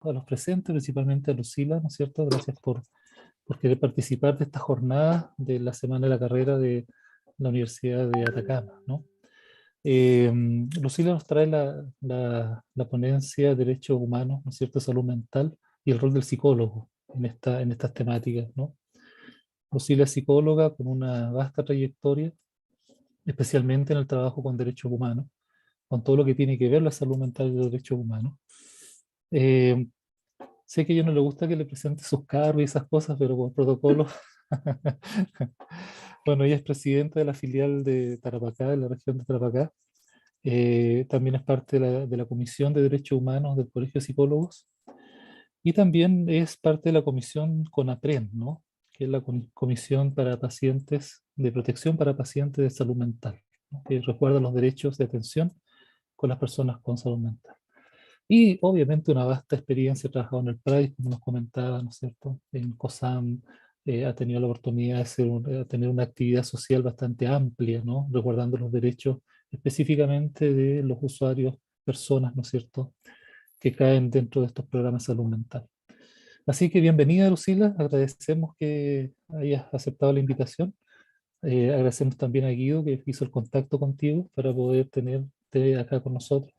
a los presentes, principalmente a Lucila, ¿no es cierto? Gracias por querer participar de esta jornada de la Semana de la Carrera de la Universidad de Atacama, ¿no? Lucila nos trae la ponencia de Derechos Humanos, ¿no es cierto? Salud mental y el rol del psicólogo en estas temáticas, ¿no? Lucila es psicóloga con una vasta trayectoria, especialmente en el trabajo con derechos humanos, con todo lo que tiene que ver la salud mental y los derechos humanos. Eh, Sé que a ella no le gusta que le presente sus cargos y esas cosas, pero por protocolo. Bueno, ella es presidenta de la filial de Tarapacá, de la región de Tarapacá. También es parte de la Comisión de Derechos Humanos del Colegio de Psicólogos y también es parte de la comisión CONAPREN, ¿no? Que es la Comisión para Pacientes de Protección para Pacientes de Salud Mental, ¿no? Que resguarda los derechos de atención con las personas con salud mental. Y obviamente una vasta experiencia trabajando en el PRAI, como nos comentaba, ¿no es cierto? En COSAM, ha tenido la oportunidad de tener una actividad social bastante amplia, ¿no? Resguardando los derechos específicamente de los usuarios, personas, ¿no es cierto?, que caen dentro de estos programas de salud mental. Así que bienvenida, Lucila, agradecemos que hayas aceptado la invitación. Agradecemos también a Guido que hizo el contacto contigo para poder tenerte acá con nosotros.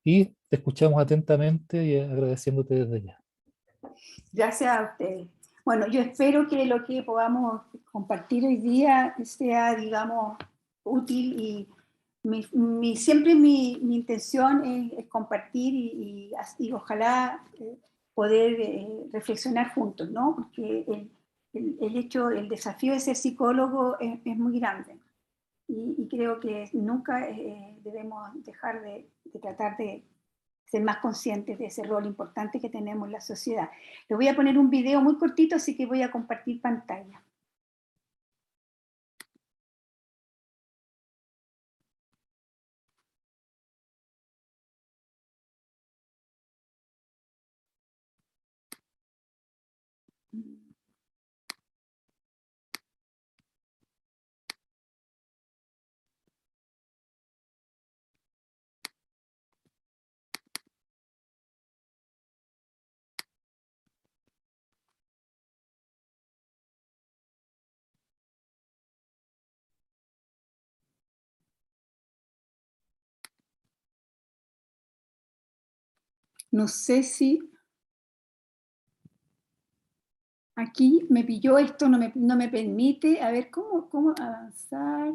Y te escuchamos atentamente y agradeciéndote desde ya. Gracias a ustedes. Bueno, yo espero que lo que podamos compartir hoy día sea, digamos, útil y siempre mi intención es compartir y ojalá poder reflexionar juntos, ¿no? Porque el desafío de ser psicólogo es muy grande y creo que nunca debemos dejar de tratar de ser más conscientes de ese rol importante que tenemos en la sociedad. Les voy a poner un video muy cortito, así que voy a compartir pantalla. No sé si aquí me pilló esto, no me permite. A ver, ¿cómo avanzar?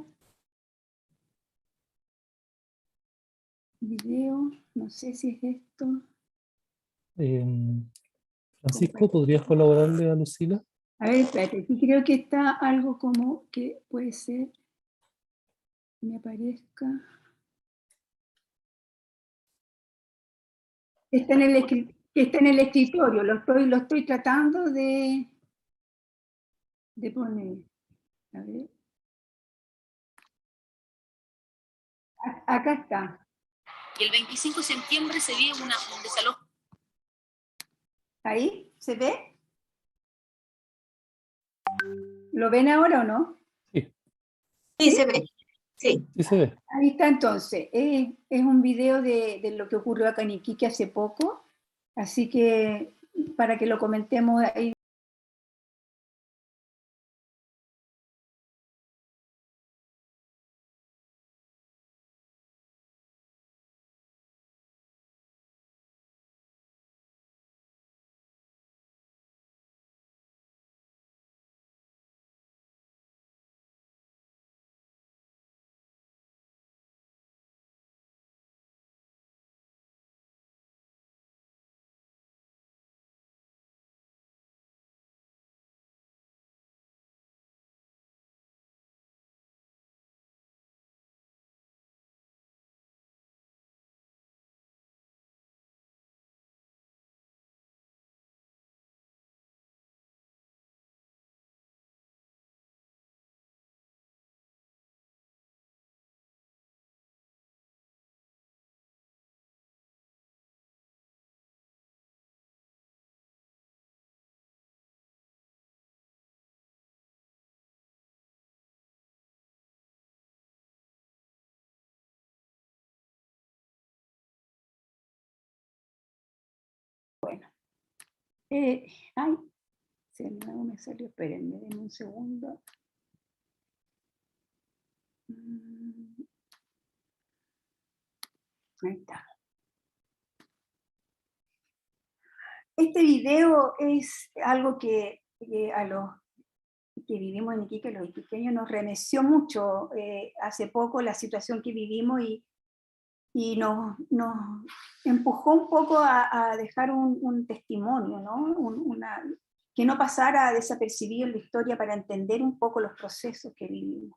Video, no sé si es esto. Francisco, ¿podrías colaborarle a Lucila? A ver, espérate, aquí creo que está algo como que puede ser que me aparezca. Está en el escritorio, lo estoy tratando de poner. A ver. Acá está. Y el 25 de septiembre se vive un desalojo. ¿Ahí? ¿Se ve? ¿Lo ven ahora o no? Sí, Sí, se ve. Sí. sí se ve. Ahí está entonces. Es un video de lo que ocurrió acá en Iquique hace poco. Así que para que lo comentemos ahí Ay, no me salió, espérenme, denme un segundo. Ahí está. Este video es algo que a los que vivimos en Iquique, los iquiqueños, nos remeció mucho hace poco la situación que vivimos y nos empujó un poco a dejar un testimonio, ¿no? Que no pasara desapercibido en la historia para entender un poco los procesos que vivimos.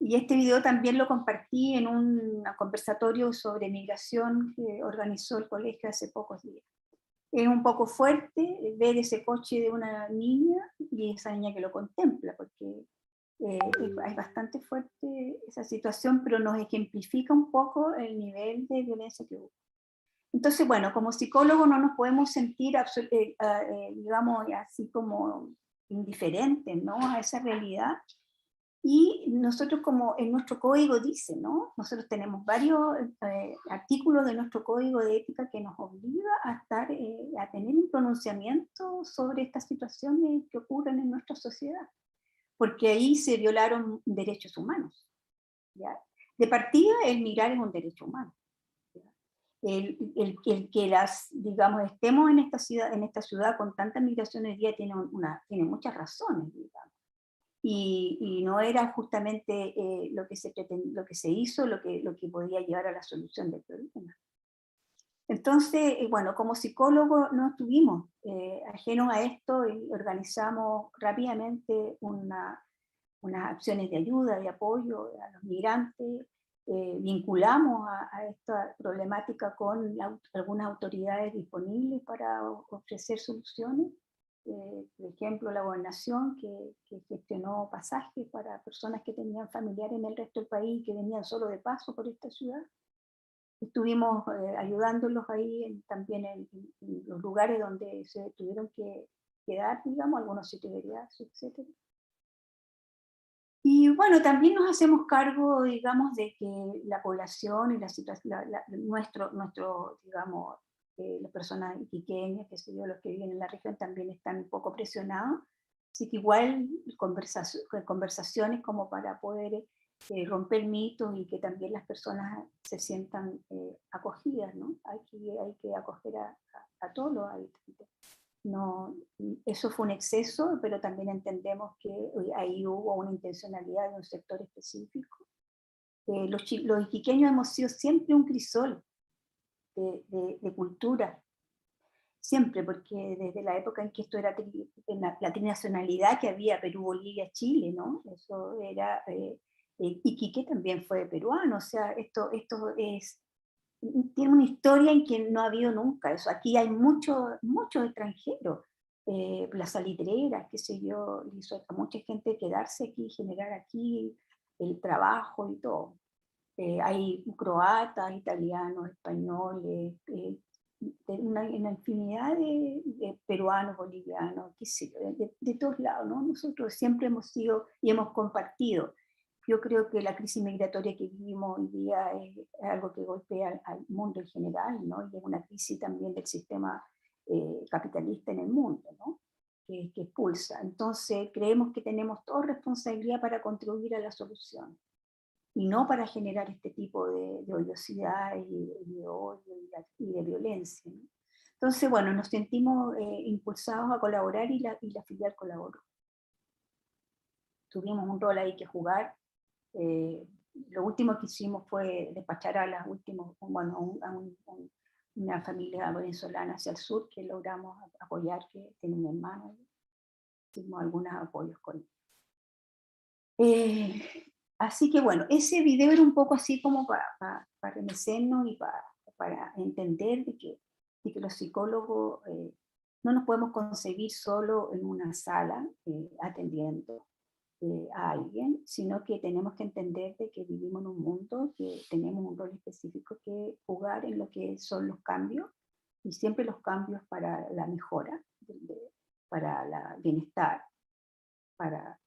Y este video también lo compartí en un conversatorio sobre migración que organizó el colegio hace pocos días. Es un poco fuerte ver ese coche de una niña y esa niña que lo contempla, porque es bastante fuerte esa situación, pero nos ejemplifica un poco el nivel de violencia que hubo. Entonces, bueno, como psicólogos no nos podemos sentir, digamos, así como indiferentes, ¿no?, a esa realidad. Y nosotros, como en nuestro código dice, ¿no?, nosotros tenemos varios artículos de nuestro código de ética que nos obliga a tener un pronunciamiento sobre estas situaciones que ocurren en nuestra sociedad, porque ahí se violaron derechos humanos, ¿ya? De partida, el migrar es un derecho humano, ¿ya? El que digamos, estemos en esta ciudad con tanta migración hoy día tiene muchas razones, digamos. Y no era justamente lo que se hizo lo que podía llevar a la solución del problema. Entonces, bueno, como psicólogos no estuvimos ajenos a esto y organizamos rápidamente unas acciones de ayuda, de apoyo a los migrantes, vinculamos a esta problemática con algunas autoridades disponibles para ofrecer soluciones. Por ejemplo, la gobernación que gestionó pasajes para personas que tenían familiares en el resto del país, que venían solo de paso por esta ciudad. Estuvimos ayudándolos ahí también en los lugares donde se tuvieron que quedar, digamos, algunos sitios de viaje, etc. Y bueno, también nos hacemos cargo, digamos, de que la población y la situación, digamos, las personas iquiqueñas, que sé yo, los que viven en la región también están un poco presionados. Así que igual conversaciones como para poder romper mitos y que también las personas se sientan acogidas, ¿no? Hay que acoger a todos los habitantes. No, eso fue un exceso, pero también entendemos que ahí hubo una intencionalidad de un sector específico. Los iquiqueños hemos sido siempre un crisol de cultura, siempre, porque desde la época en que esto era la trinacionalidad que había, Perú, Bolivia, Chile, ¿no? Eso era, Iquique también fue peruano, o sea, esto tiene una historia en que no ha habido nunca eso. Aquí hay muchos extranjeros, la salitrera, qué sé yo, hizo a mucha gente quedarse aquí, generar aquí el trabajo y todo. Hay croatas, italianos, españoles, una infinidad de peruanos, bolivianos, qué sé yo, de todos lados, ¿no? Nosotros siempre hemos sido y hemos compartido. Yo creo que la crisis migratoria que vivimos hoy día es algo que golpea al mundo en general, ¿no? Y es una crisis también del sistema capitalista en el mundo, ¿no? Que expulsa. Entonces creemos que tenemos toda responsabilidad para contribuir a la solución y no para generar este tipo de odiosidad y de odio y de violencia, ¿no? Entonces, bueno, nos sentimos impulsados a colaborar y la filial colaboró. Tuvimos un rol ahí que jugar. Lo último que hicimos fue despachar a las últimas, bueno, una familia venezolana hacia el sur que logramos apoyar, que tiene un hermano. Hicimos algunos apoyos con él. Así que bueno, ese video era un poco así como para remecernos y para entender de que los psicólogos no nos podemos concebir solo en una sala atendiendo a alguien, sino que tenemos que entender de que vivimos en un mundo, que tenemos un rol específico que jugar en lo que son los cambios, y siempre los cambios para la mejora, para el bienestar, para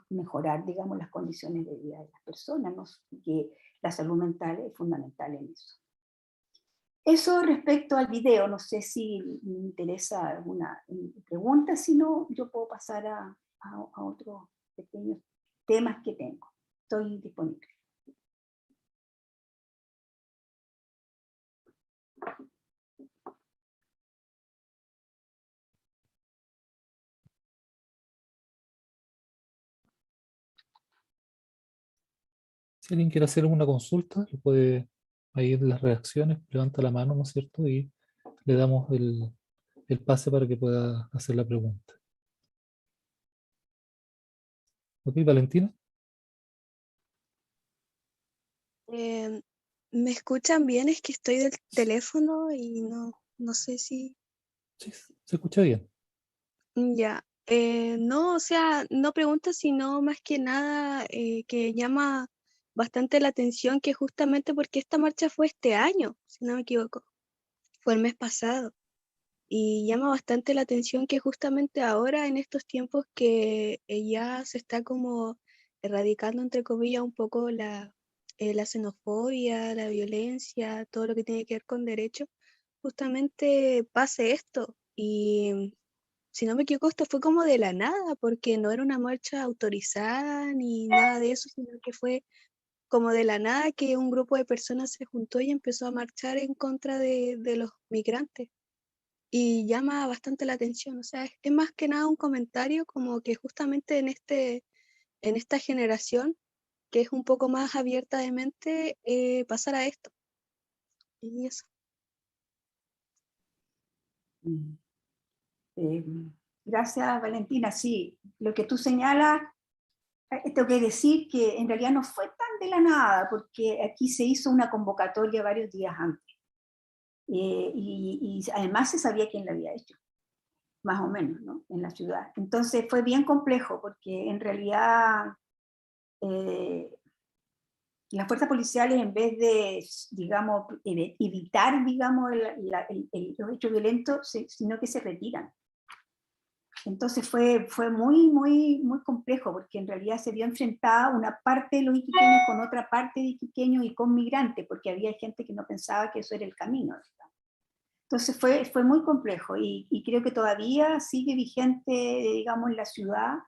mejorar, digamos, las condiciones de vida de las personas, ¿no? Que la salud mental es fundamental en eso. Eso respecto al video, no sé si me interesa alguna pregunta, si no, yo puedo pasar a otros pequeños temas que tengo. Estoy disponible. Si alguien quiere hacer una consulta, lo puede, ahí en las reacciones, levanta la mano, ¿no es cierto? Y le damos el pase para que pueda hacer la pregunta. ¿Ok, Valentina? Eh, ¿Me escuchan bien? Es que estoy del teléfono y no sé si... Sí, se escucha bien. Ya. No, o sea, no pregunto, sino más que nada que llama bastante la atención que justamente porque esta marcha fue este año, si no me equivoco, fue el mes pasado. Y llama bastante la atención que justamente ahora, en estos tiempos que ya se está como erradicando, entre comillas, un poco la xenofobia, la violencia, todo lo que tiene que ver con derechos, justamente pase esto. Y si no me equivoco, esto fue como de la nada, porque no era una marcha autorizada ni nada de eso, sino que fue como de la nada que un grupo de personas se juntó y empezó a marchar en contra de los migrantes y llama bastante la atención. O sea, es más que nada un comentario como que justamente en esta generación, que es un poco más abierta de mente, pasara esto. Y eso. Mm. Eh, Gracias, Valentina. Sí, lo que tú señalas, tengo que decir que en realidad no fue tan de la nada, porque aquí se hizo una convocatoria varios días antes. Y además se sabía quién la había hecho, más o menos, ¿no? En la ciudad. Entonces fue bien complejo, porque en realidad eh, las fuerzas policiales, en vez de, digamos, evitar, digamos, los hechos violentos, sino que se retiran. Entonces fue muy complejo, porque en realidad se vio enfrentada una parte de los iquiqueños con otra parte de iquiqueños y con migrantes, porque había gente que no pensaba que eso era el camino. Entonces fue muy complejo y creo que todavía sigue vigente, digamos, en la ciudad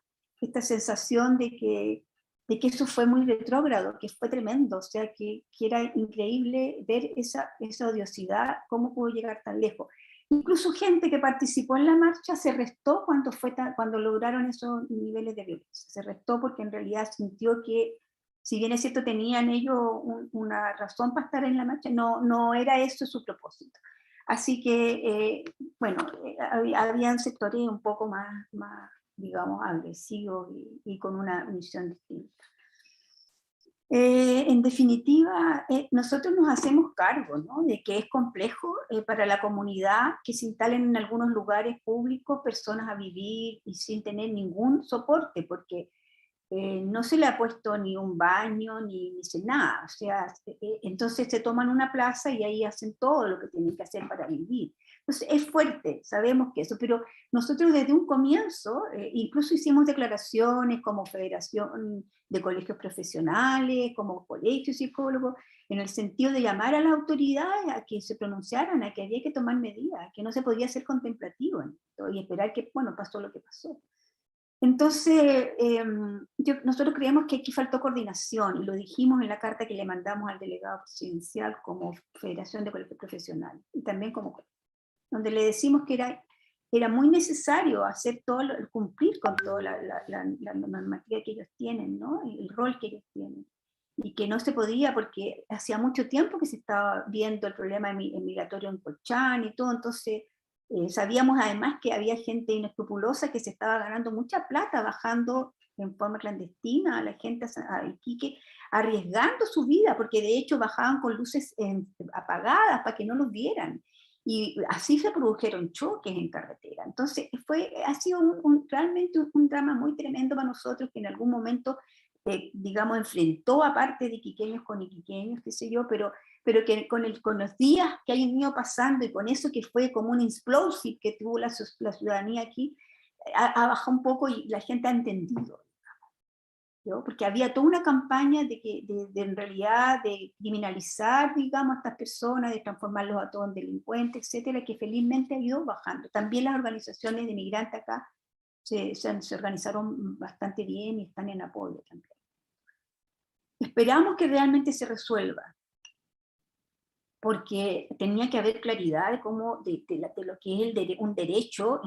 esta sensación de que eso fue muy retrógrado, que fue tremendo, o sea, que era increíble ver esa odiosidad, cómo pudo llegar tan lejos. Incluso gente que participó en la marcha se restó cuando lograron esos niveles de violencia. Se restó porque en realidad sintió que, si bien es cierto, tenían ellos una razón para estar en la marcha, no era eso su propósito. Así que, bueno, habían sectores un poco más digamos, agresivos y con una misión distinta. En definitiva, nosotros nos hacemos cargo, ¿no?, de que es complejo para la comunidad que se instalen en algunos lugares públicos personas a vivir y sin tener ningún soporte, porque no se le ha puesto ni un baño ni nada, o sea, entonces se toman una plaza y ahí hacen todo lo que tienen que hacer para vivir. Entonces es fuerte, sabemos que eso, pero nosotros desde un comienzo, incluso hicimos declaraciones como Federación de Colegios Profesionales, como Colegio Psicólogos, en el sentido de llamar a las autoridades a que se pronunciaran, a que había que tomar medidas, que no se podía ser contemplativo en esto, y esperar que, bueno, pasó lo que pasó. Entonces, nosotros creemos que aquí faltó coordinación, y lo dijimos en la carta que le mandamos al delegado presidencial como Federación de Colegios Profesionales, y también como, donde le decimos que era muy necesario hacer cumplir con toda la normativa que ellos tienen, ¿no?, el rol que ellos tienen, y que no se podía porque hacía mucho tiempo que se estaba viendo el problema migratorio en Colchán y todo. Entonces sabíamos además que había gente inescrupulosa que se estaba ganando mucha plata bajando en forma clandestina a la gente a Iquique, arriesgando su vida, porque de hecho bajaban con luces apagadas para que no los vieran, y así se produjeron choques en carretera. Entonces ha sido realmente un drama muy tremendo para nosotros, que en algún momento, digamos, enfrentó a parte de iquiqueños con iquiqueños, qué sé yo, pero que con los días que han ido pasando y con eso que fue como un explosive que tuvo la ciudadanía aquí, ha bajado un poco y la gente ha entendido. ¿no? Porque había toda una campaña en realidad de criminalizar, digamos, a estas personas, de transformarlos a todos en delincuentes, etcétera, que felizmente ha ido bajando. También las organizaciones de migrantes acá se organizaron bastante bien y están en apoyo también. Esperamos que realmente se resuelva, porque tenía que haber claridad de, cómo, de lo que es un derecho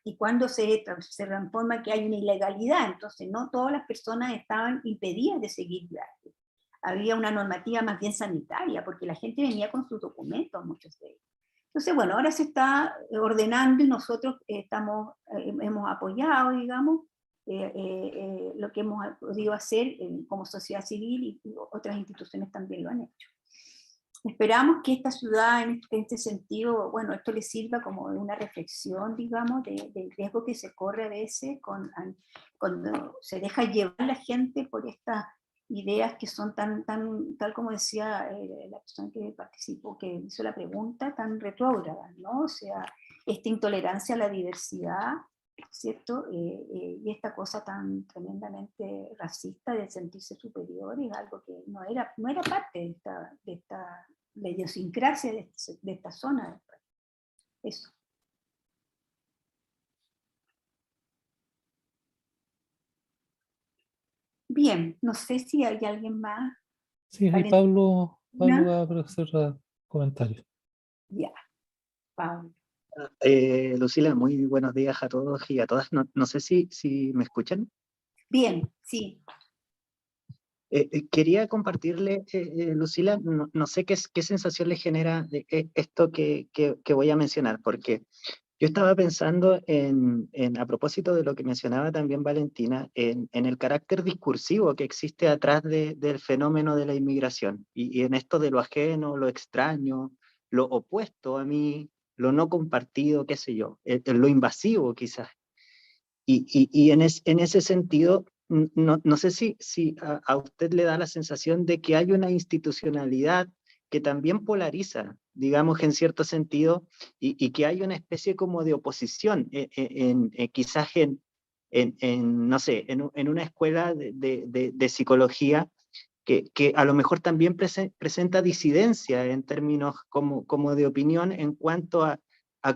y cuando se transforma que hay una ilegalidad. Entonces no todas las personas estaban impedidas de seguir viaje. Había una normativa más bien sanitaria, porque la gente venía con sus documentos, muchos de ellos. Entonces, bueno, ahora se está ordenando y nosotros hemos apoyado, digamos, lo que hemos podido hacer como sociedad civil y otras instituciones también lo han hecho. Esperamos que esta ciudad, en este sentido, bueno, esto le sirva como una reflexión, digamos, del riesgo que se corre a veces cuando se deja llevar la gente por estas ideas que son tal como decía la persona que participó, que hizo la pregunta, tan retrógradas, ¿no? O sea, esta intolerancia a la diversidad, ¿cierto? Y esta cosa tan tremendamente racista de sentirse superior es algo que no era parte de la idiosincrasia de esta zona del país. Eso. Bien, no sé si hay alguien más. Sí, ahí Pablo ¿Valentina? va a hacer comentarios. Ya, Pablo. Lucila, muy buenos días a todos y a todas. No sé si me escuchan. Bien, sí. Quería compartirle, Lucila, no sé qué sensación le genera esto que voy a mencionar, porque yo estaba pensando a propósito de lo que mencionaba también Valentina, en el carácter discursivo que existe atrás del fenómeno de la inmigración, y en esto de lo ajeno, lo extraño, lo opuesto a mí, lo no compartido, qué sé yo, lo invasivo quizás. Y en ese sentido, no sé si a usted le da la sensación de que hay una institucionalidad que también polariza, digamos, en cierto sentido, y que hay una especie como de oposición, quizás no sé, en una escuela de psicología que a lo mejor también presenta disidencia en términos como de opinión en cuanto a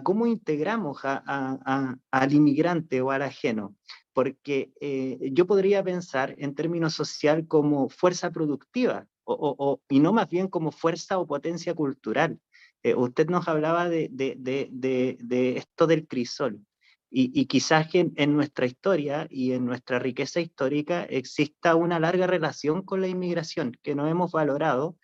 cómo integramos al inmigrante o al ajeno, porque yo podría pensar en términos social como fuerza productiva, y no más bien como fuerza o potencia cultural. Usted nos hablaba de esto del crisol, y quizás en nuestra historia y en nuestra riqueza histórica exista una larga relación con la inmigración que no hemos valorado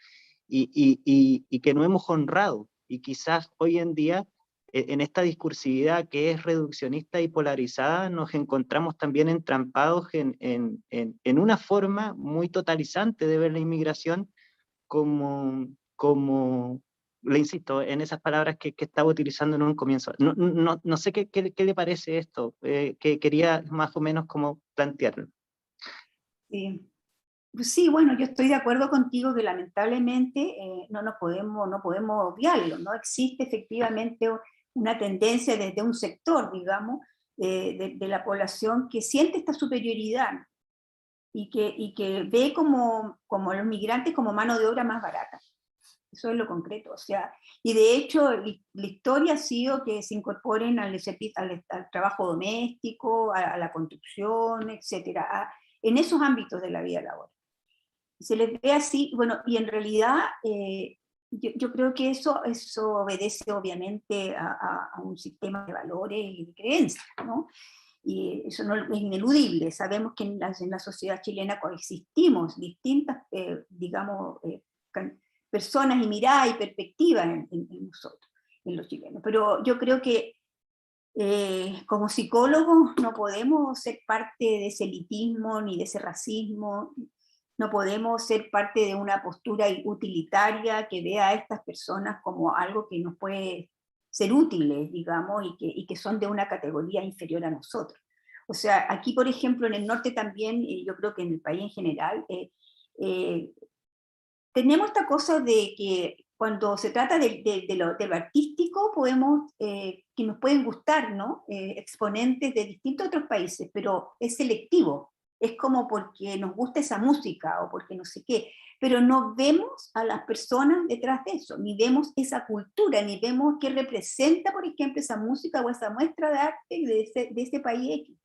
y que no hemos honrado, y quizás hoy en día en esta discursividad que es reduccionista y polarizada, nos encontramos también entrampados en una forma muy totalizante de ver la inmigración como le insisto, en esas palabras que estaba utilizando en un comienzo. No sé qué le parece esto, que quería más o menos como plantearlo. Sí. Sí, bueno, yo estoy de acuerdo contigo que lamentablemente no podemos obviarlo, ¿no? Existe efectivamente una tendencia desde un sector, digamos, de la población que siente esta superioridad y que ve como los migrantes como mano de obra más barata. Eso es lo concreto, o sea, y de hecho la historia ha sido que se incorporen al trabajo doméstico, a la construcción, etcétera, en esos ámbitos de la vida laboral. Se les ve así, bueno, y en realidad yo creo que eso obedece obviamente a un sistema de valores y de creencias, ¿no? Y eso no es ineludible. Sabemos que en la sociedad chilena coexistimos distintas, digamos, personas y miradas y perspectivas en nosotros, en los chilenos. Pero yo creo que como psicólogos no podemos ser parte de ese elitismo ni de ese racismo. No podemos ser parte de una postura utilitaria que vea a estas personas como algo que nos puede ser útiles, digamos, y que son de una categoría inferior a nosotros. O sea, aquí, por ejemplo, en el norte también, yo creo que en el país en general, tenemos esta cosa de que cuando se trata de lo artístico, que nos pueden gustar, ¿no? Exponentes de distintos otros países, pero es selectivo. es como porque nos gusta esa música o porque no sé qué, pero no vemos a las personas detrás de eso, ni vemos esa cultura, ni vemos qué representa, por ejemplo, esa música o esa muestra de arte de ese país X.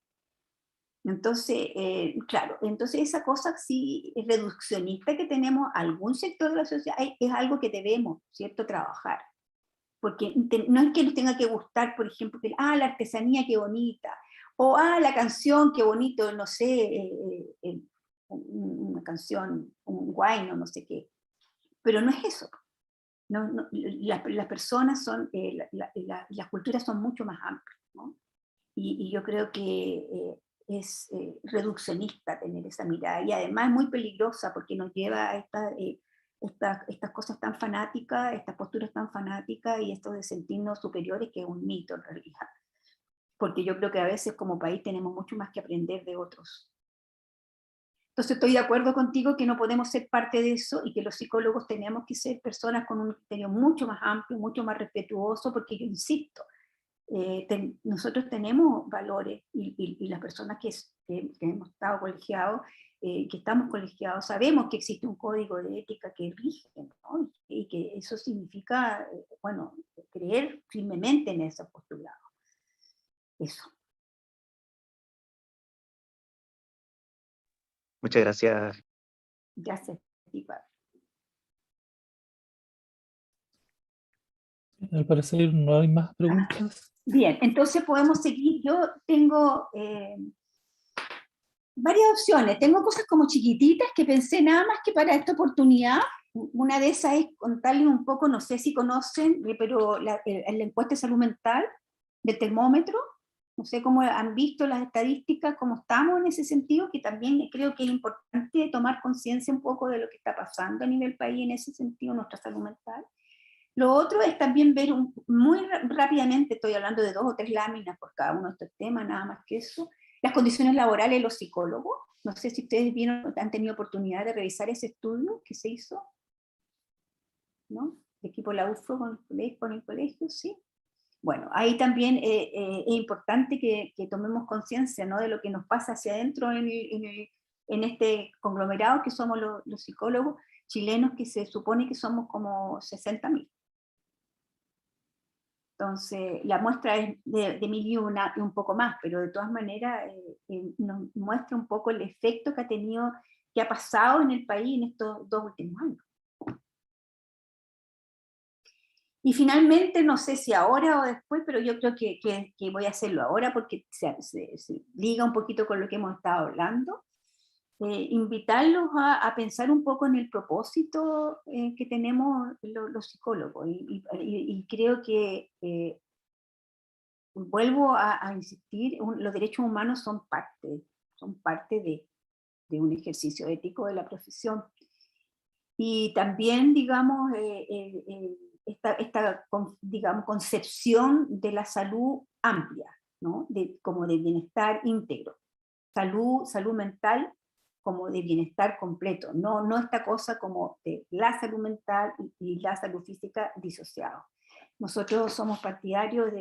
Entonces, claro, entonces esa cosa sí reduccionista que tenemos algún sector de la sociedad es algo que debemos, ¿cierto?, trabajar. Porque no es que nos tenga que gustar, por ejemplo, que, la artesanía qué bonita, o la canción qué bonito, no sé, una canción, un guayno, no sé qué. Pero no es eso. Las personas son, las culturas son mucho más amplias, ¿no? Y yo creo que es reduccionista tener esa mirada, y además es muy peligrosa porque nos lleva a estas cosas tan fanáticas, estas posturas tan fanáticas y estos de sentirnos superiores, que es un mito en realidad. Porque yo creo que a veces como país tenemos mucho más que aprender de otros. Entonces estoy de acuerdo contigo que no podemos ser parte de eso y que los psicólogos tenemos que ser personas con un criterio mucho más amplio, mucho más respetuoso, porque yo insisto, nosotros tenemos valores y las personas que hemos estado colegiados, que estamos colegiados, sabemos que existe un código de ética que rige, ¿no? Y que eso significa, bueno, creer firmemente en ese postulado. Eso. Muchas gracias. Gracias, Tipa. Al parecer no hay más preguntas. Bien, entonces podemos seguir. Yo tengo varias opciones. Tengo cosas como chiquititas que pensé nada más que para esta oportunidad. Una de esas es contarles un poco, no sé si conocen, pero la encuesta de salud mental del termómetro. No sé cómo han visto las estadísticas, cómo estamos en ese sentido, que también creo que es importante tomar conciencia un poco de lo que está pasando a nivel país en ese sentido, nuestra salud mental. Lo otro es también ver muy rápidamente, estoy hablando de 2 o 3 láminas por cada uno de estos temas, nada más que eso, las condiciones laborales de los psicólogos. No sé si ustedes han tenido oportunidad de revisar ese estudio que se hizo, ¿no? El equipo de la UFRO con el colegio, ¿sí? Bueno, ahí también es importante que tomemos conciencia, ¿no?, de lo que nos pasa hacia adentro en este conglomerado que somos los psicólogos chilenos, que se supone que somos como 60.000. Entonces, la muestra es de 1.000 y un poco más, pero de todas maneras nos muestra un poco el efecto que ha tenido, que ha pasado en el país en estos 2 últimos años. Y finalmente, no sé si ahora o después, pero yo creo que voy a hacerlo ahora porque se liga un poquito con lo que hemos estado hablando. Invitarlos a pensar un poco en el propósito que tenemos los psicólogos. Y creo que, vuelvo a insistir, los derechos humanos son parte de un ejercicio ético de la profesión. Y también, digamos, esta digamos, concepción de la salud amplia, ¿no?, como de bienestar íntegro. Salud mental como de bienestar completo, no esta cosa como de la salud mental y la salud física disociados. Nosotros somos partidarios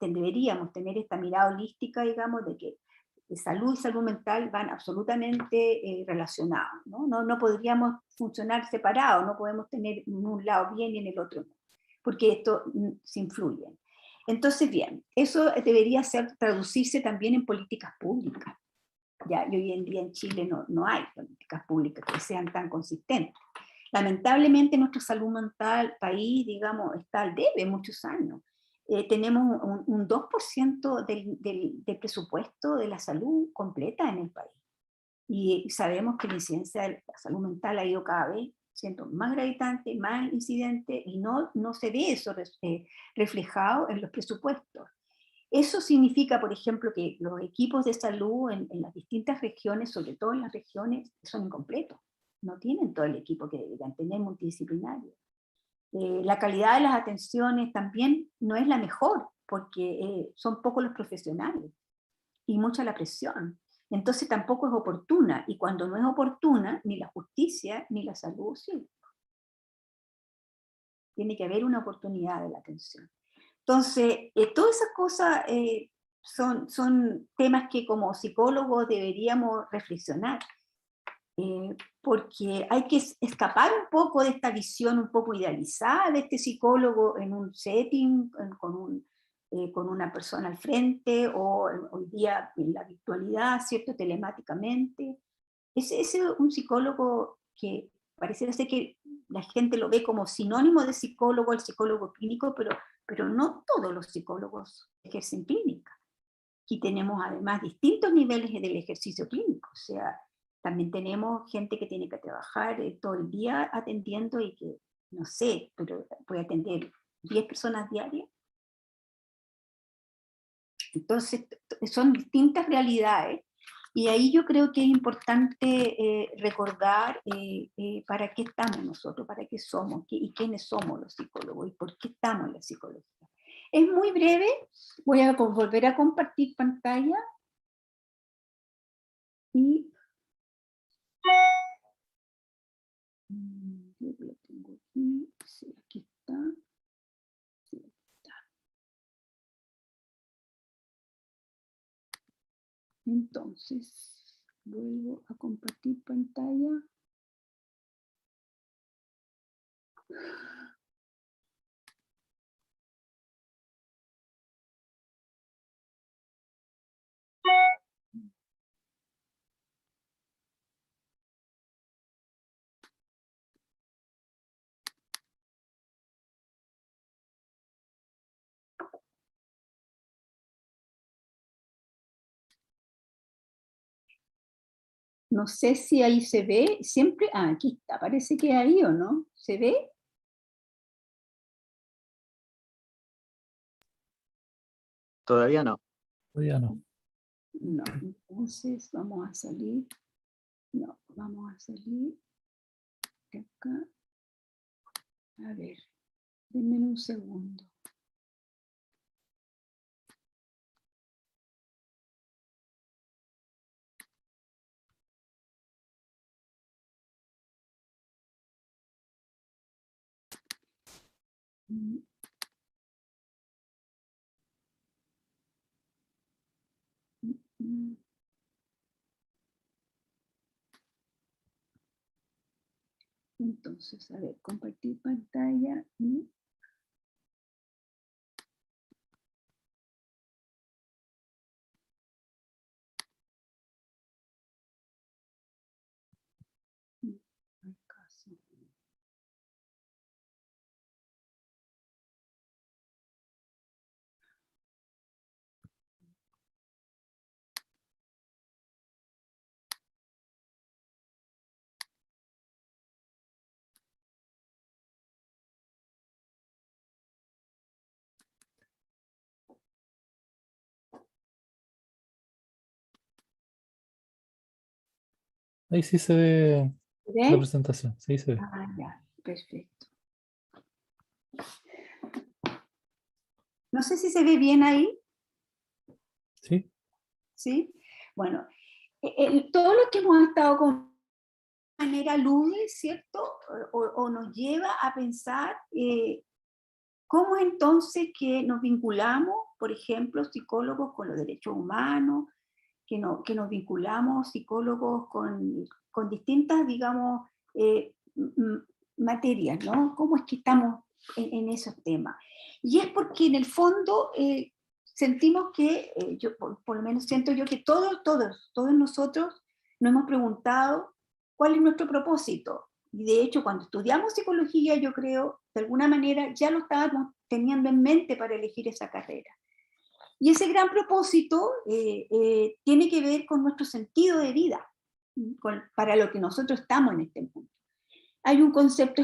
deberíamos tener esta mirada holística, digamos, de que salud y salud mental van absolutamente relacionados, ¿no? No podríamos funcionar separados, no podemos tener en un lado bien y en el otro no, porque esto se influye. Entonces, bien, eso debería traducirse también en políticas públicas. Ya, y hoy en día en Chile no hay políticas públicas que sean tan consistentes. Lamentablemente nuestra salud mental, país, digamos, está al debe muchos años. Tenemos un 2% del presupuesto de la salud completa en el país. Y sabemos que la incidencia de la salud mental ha ido cada vez siendo más gravitante, más incidente, y no se ve eso reflejado en los presupuestos. Eso significa, por ejemplo, que los equipos de salud en las distintas regiones, sobre todo en las regiones, son incompletos. No tienen todo el equipo que deberían tener multidisciplinario. La calidad de las atenciones también no es la mejor, porque son pocos los profesionales y mucha la presión. Entonces tampoco es oportuna, y cuando no es oportuna, ni la justicia ni la salud sirven. Tiene que haber una oportunidad de la atención. Entonces, todas esas cosas son temas que como psicólogos deberíamos reflexionar, porque hay que escapar un poco de esta visión un poco idealizada de este psicólogo en un setting, con una persona al frente, o hoy día en la virtualidad, ¿cierto? Telemáticamente. Es un psicólogo que parece ser que la gente lo ve como sinónimo de psicólogo, el psicólogo clínico, pero no todos los psicólogos ejercen clínica. Aquí tenemos además distintos niveles del ejercicio clínico, o sea, también tenemos gente que tiene que trabajar todo el día atendiendo y que, no sé, pero puede atender 10 personas diarias. Entonces, son distintas realidades. Y ahí yo creo que es importante recordar para qué estamos nosotros, para qué somos, y quiénes somos los psicólogos, y por qué estamos en la psicología. Es muy breve, voy a volver a compartir pantalla. Y yo lo tengo aquí, sí, aquí está. Sí, aquí está. Entonces, vuelvo a compartir pantalla. No sé si ahí se ve, siempre, aquí está, parece que ahí o no, ¿se ve? Todavía no. Todavía no. No, entonces vamos a salir, no, vamos a salir de acá, a ver, denme un segundo. Entonces, a ver, compartir pantalla y caso. Ahí sí se ve la ¿Ve? presentación, sí se ve. Ya, perfecto. No sé si se ve bien ahí, ¿Sí? ¿sí? Bueno, todo lo que hemos estado con manera alude, ¿cierto? O nos lleva a pensar cómo entonces que nos vinculamos, por ejemplo, psicólogos con los derechos humanos, que nos vinculamos psicólogos con distintas, digamos, materias, ¿no? ¿Cómo es que estamos en esos temas? Y es porque en el fondo sentimos que, yo por lo menos siento yo que todos nosotros nos hemos preguntado cuál es nuestro propósito. Y de hecho, cuando estudiamos psicología, yo creo, de alguna manera, ya lo estábamos teniendo en mente para elegir esa carrera. Y ese gran propósito tiene que ver con nuestro sentido de vida, para lo que nosotros estamos en este mundo. Hay un concepto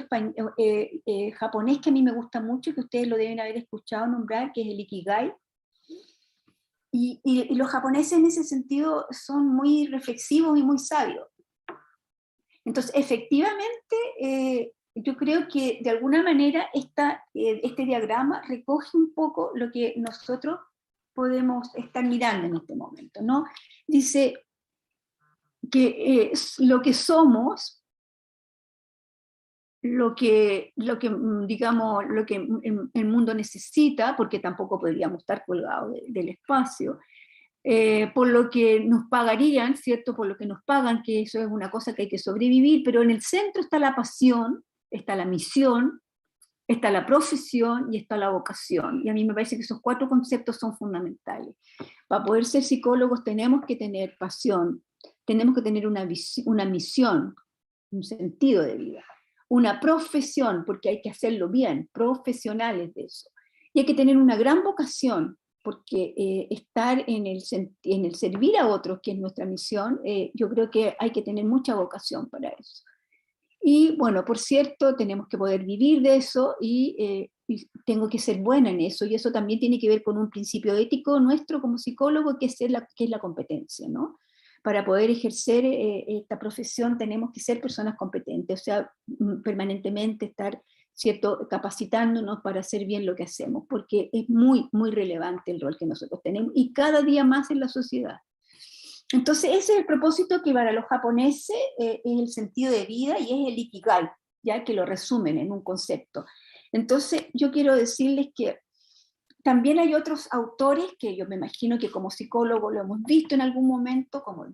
japonés que a mí me gusta mucho, que ustedes lo deben haber escuchado nombrar, que es el Ikigai. Y los japoneses en ese sentido son muy reflexivos y muy sabios. Entonces, efectivamente, yo creo que de alguna manera este diagrama recoge un poco lo que nosotros podemos estar mirando en este momento, ¿no? Dice que lo que somos digamos, lo que el mundo necesita, porque tampoco podríamos estar colgados del espacio, por lo que nos pagarían, ¿cierto? Por lo que nos pagan, que eso es una cosa que hay que sobrevivir, pero en el centro está la pasión, está la misión, está la profesión y está la vocación. Y a mí me parece que esos 4 conceptos son fundamentales. Para poder ser psicólogos tenemos que tener pasión, tenemos que tener una misión, un sentido de vida, una profesión, porque hay que hacerlo bien, profesionales de eso. Y hay que tener una gran vocación, porque estar en el servir a otros, que es nuestra misión, yo creo que hay que tener mucha vocación para eso. Y bueno, por cierto, tenemos que poder vivir de eso y tengo que ser buena en eso, y eso también tiene que ver con un principio ético nuestro como psicólogo, que es la competencia, ¿no? Para poder ejercer esta profesión tenemos que ser personas competentes, o sea, permanentemente estar, ¿cierto?, capacitándonos para hacer bien lo que hacemos, porque es muy, muy relevante el rol que nosotros tenemos, y cada día más en la sociedad. Entonces ese es el propósito que para los japoneses es el sentido de vida y es el ikigai, ya que lo resumen en un concepto. Entonces yo quiero decirles que también hay otros autores que yo me imagino que como psicólogo lo hemos visto en algún momento, como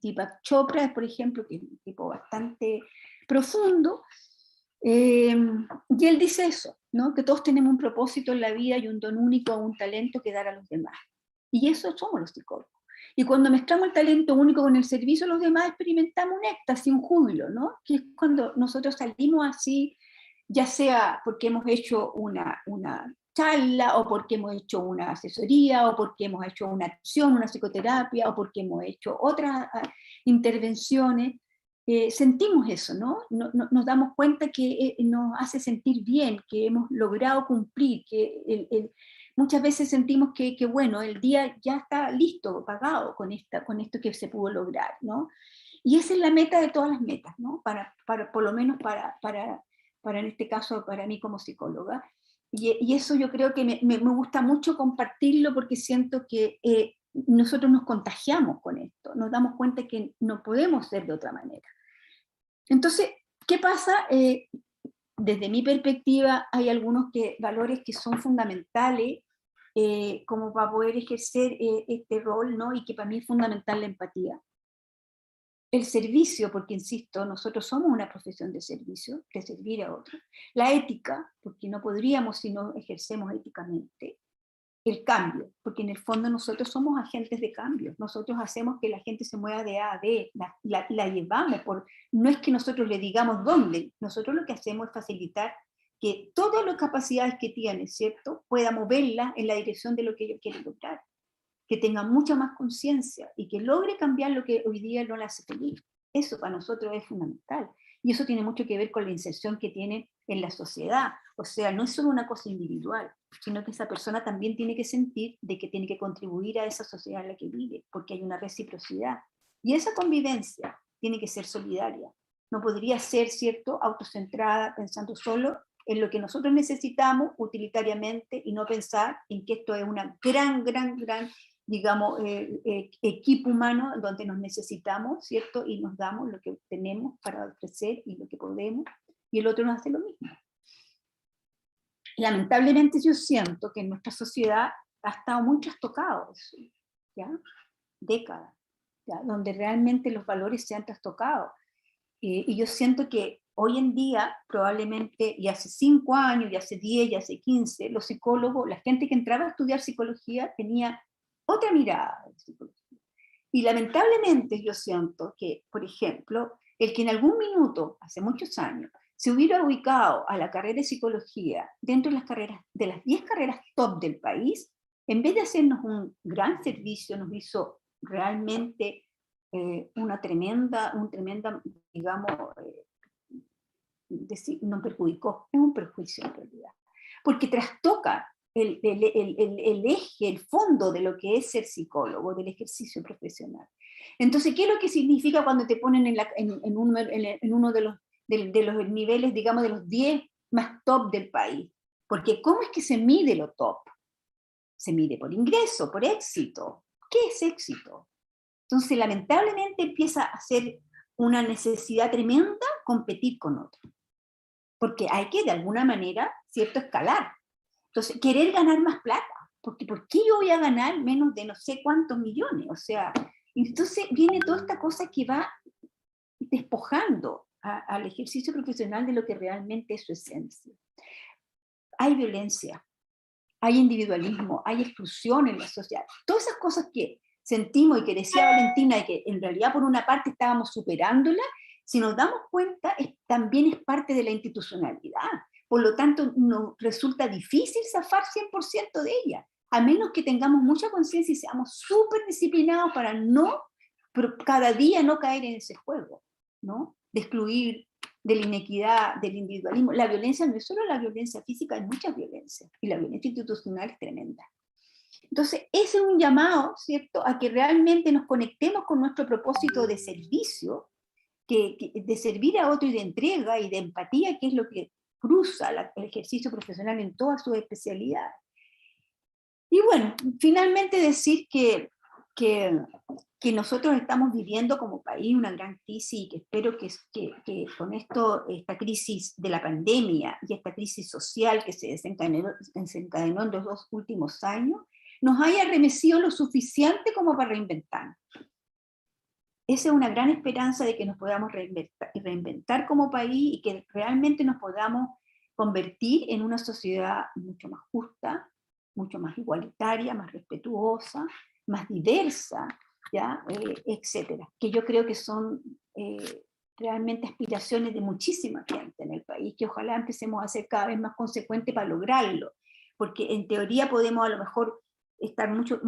Deepak Chopra, por ejemplo, que es un tipo bastante profundo, y él dice eso, ¿no? Que todos tenemos un propósito en la vida y un don único, un talento que dar a los demás. Y eso somos los psicólogos. Y cuando mezclamos el talento único con el servicio a los demás, experimentamos un éxtasis, un júbilo, ¿no? Que es cuando nosotros salimos así, ya sea porque hemos hecho una charla, o porque hemos hecho una asesoría, o porque hemos hecho una acción, una psicoterapia, o porque hemos hecho otras intervenciones, sentimos eso, ¿no? Nos damos cuenta que nos hace sentir bien, que hemos logrado cumplir, que muchas veces sentimos que bueno, el día ya está listo, pagado con esto que se pudo lograr, ¿no? Y esa es la meta de todas las metas, ¿no? Por lo menos para en este caso, para mí como psicóloga. Y eso yo creo que me gusta mucho compartirlo, porque siento que nosotros nos contagiamos con esto, nos damos cuenta que no podemos ser de otra manera. Entonces, ¿qué pasa? Desde mi perspectiva, hay algunos valores que son fundamentales como para poder ejercer este rol, ¿no? Y que para mí es fundamental la empatía. El servicio, porque insisto, nosotros somos una profesión de servicio, de servir a otros. La ética, porque no podríamos si no ejercemos éticamente. El cambio, porque en el fondo nosotros somos agentes de cambio, nosotros hacemos que la gente se mueva de A a B, la llevamos, no es que nosotros le digamos dónde, nosotros lo que hacemos es facilitar que todas las capacidades que tiene, ¿cierto?, pueda moverla en la dirección de lo que ellos quieren lograr, que tenga mucha más conciencia y que logre cambiar lo que hoy día no la hace feliz. Eso para nosotros es fundamental. Y eso tiene mucho que ver con la inserción que tiene en la sociedad. O sea, no es solo una cosa individual, sino que esa persona también tiene que sentir de que tiene que contribuir a esa sociedad en la que vive, porque hay una reciprocidad. Y esa convivencia tiene que ser solidaria. No podría ser, ¿cierto?, autocentrada, pensando solo en lo que nosotros necesitamos utilitariamente y no pensar en que esto es una gran, digamos, equipo humano donde nos necesitamos, ¿cierto? Y nos damos lo que tenemos para ofrecer y lo que podemos, y el otro nos hace lo mismo. Lamentablemente yo siento que en nuestra sociedad ha estado muy trastocado eso, ¿ya? Décadas, ¿ya? Donde realmente los valores se han trastocado. Y yo siento que hoy en día, probablemente, y hace 5 años, y hace 10, y hace 15, los psicólogos, la gente que entraba a estudiar psicología tenía otra mirada de psicología. Y lamentablemente yo siento que, por ejemplo, el que en algún minuto, hace muchos años, se hubiera ubicado a la carrera de psicología dentro de las 10 carreras top del país, en vez de hacernos un gran servicio, nos hizo realmente una tremenda, digamos, no perjudicó, es un perjuicio en realidad, porque trastoca el eje, el fondo de lo que es ser psicólogo, del ejercicio profesional. Entonces, ¿qué es lo que significa cuando te ponen en uno de los niveles, digamos, de los 10 más top del país? Porque ¿cómo es que se mide lo top? Se mide por ingreso, por éxito. ¿Qué es éxito? Entonces, lamentablemente empieza a ser una necesidad tremenda competir con otros. porque hay que de alguna manera, ¿cierto?, escalar. Entonces, querer ganar más plata, porque ¿por qué yo voy a ganar menos de no sé cuántos millones? O sea, entonces viene toda esta cosa que va despojando al ejercicio profesional de lo que realmente es su esencia. Hay violencia, hay individualismo, hay exclusión en la sociedad. Todas esas cosas que sentimos y que decía Valentina y que en realidad por una parte estábamos superándola, si nos damos cuenta, también es parte de la institucionalidad. Por lo tanto, nos resulta difícil zafar 100% de ella, a menos que tengamos mucha conciencia y seamos súper disciplinados para no, pero cada día no caer en ese juego, ¿no? De excluir, de la inequidad, del individualismo. La violencia no es solo la violencia física, hay mucha violencia, y la violencia institucional es tremenda. Entonces, ese es un llamado, ¿cierto?, a que realmente nos conectemos con nuestro propósito de servicio, de servir a otro y de entrega y de empatía, que es lo que cruza el ejercicio profesional en todas sus especialidades. Y bueno, finalmente decir que nosotros estamos viviendo como país una gran crisis y que espero que con esta crisis de la pandemia y esta crisis social que se desencadenó en los 2 últimos años, nos haya remecido lo suficiente como para reinventarnos. Esa es una gran esperanza de que nos podamos reinventar como país y que realmente nos podamos convertir en una sociedad mucho más justa, mucho más igualitaria, más respetuosa, más diversa, ¿ya? Etcétera. Que yo creo que son realmente aspiraciones de muchísima gente en el país, que ojalá empecemos a ser cada vez más consecuentes para lograrlo, porque en teoría podemos a lo mejor estar mucho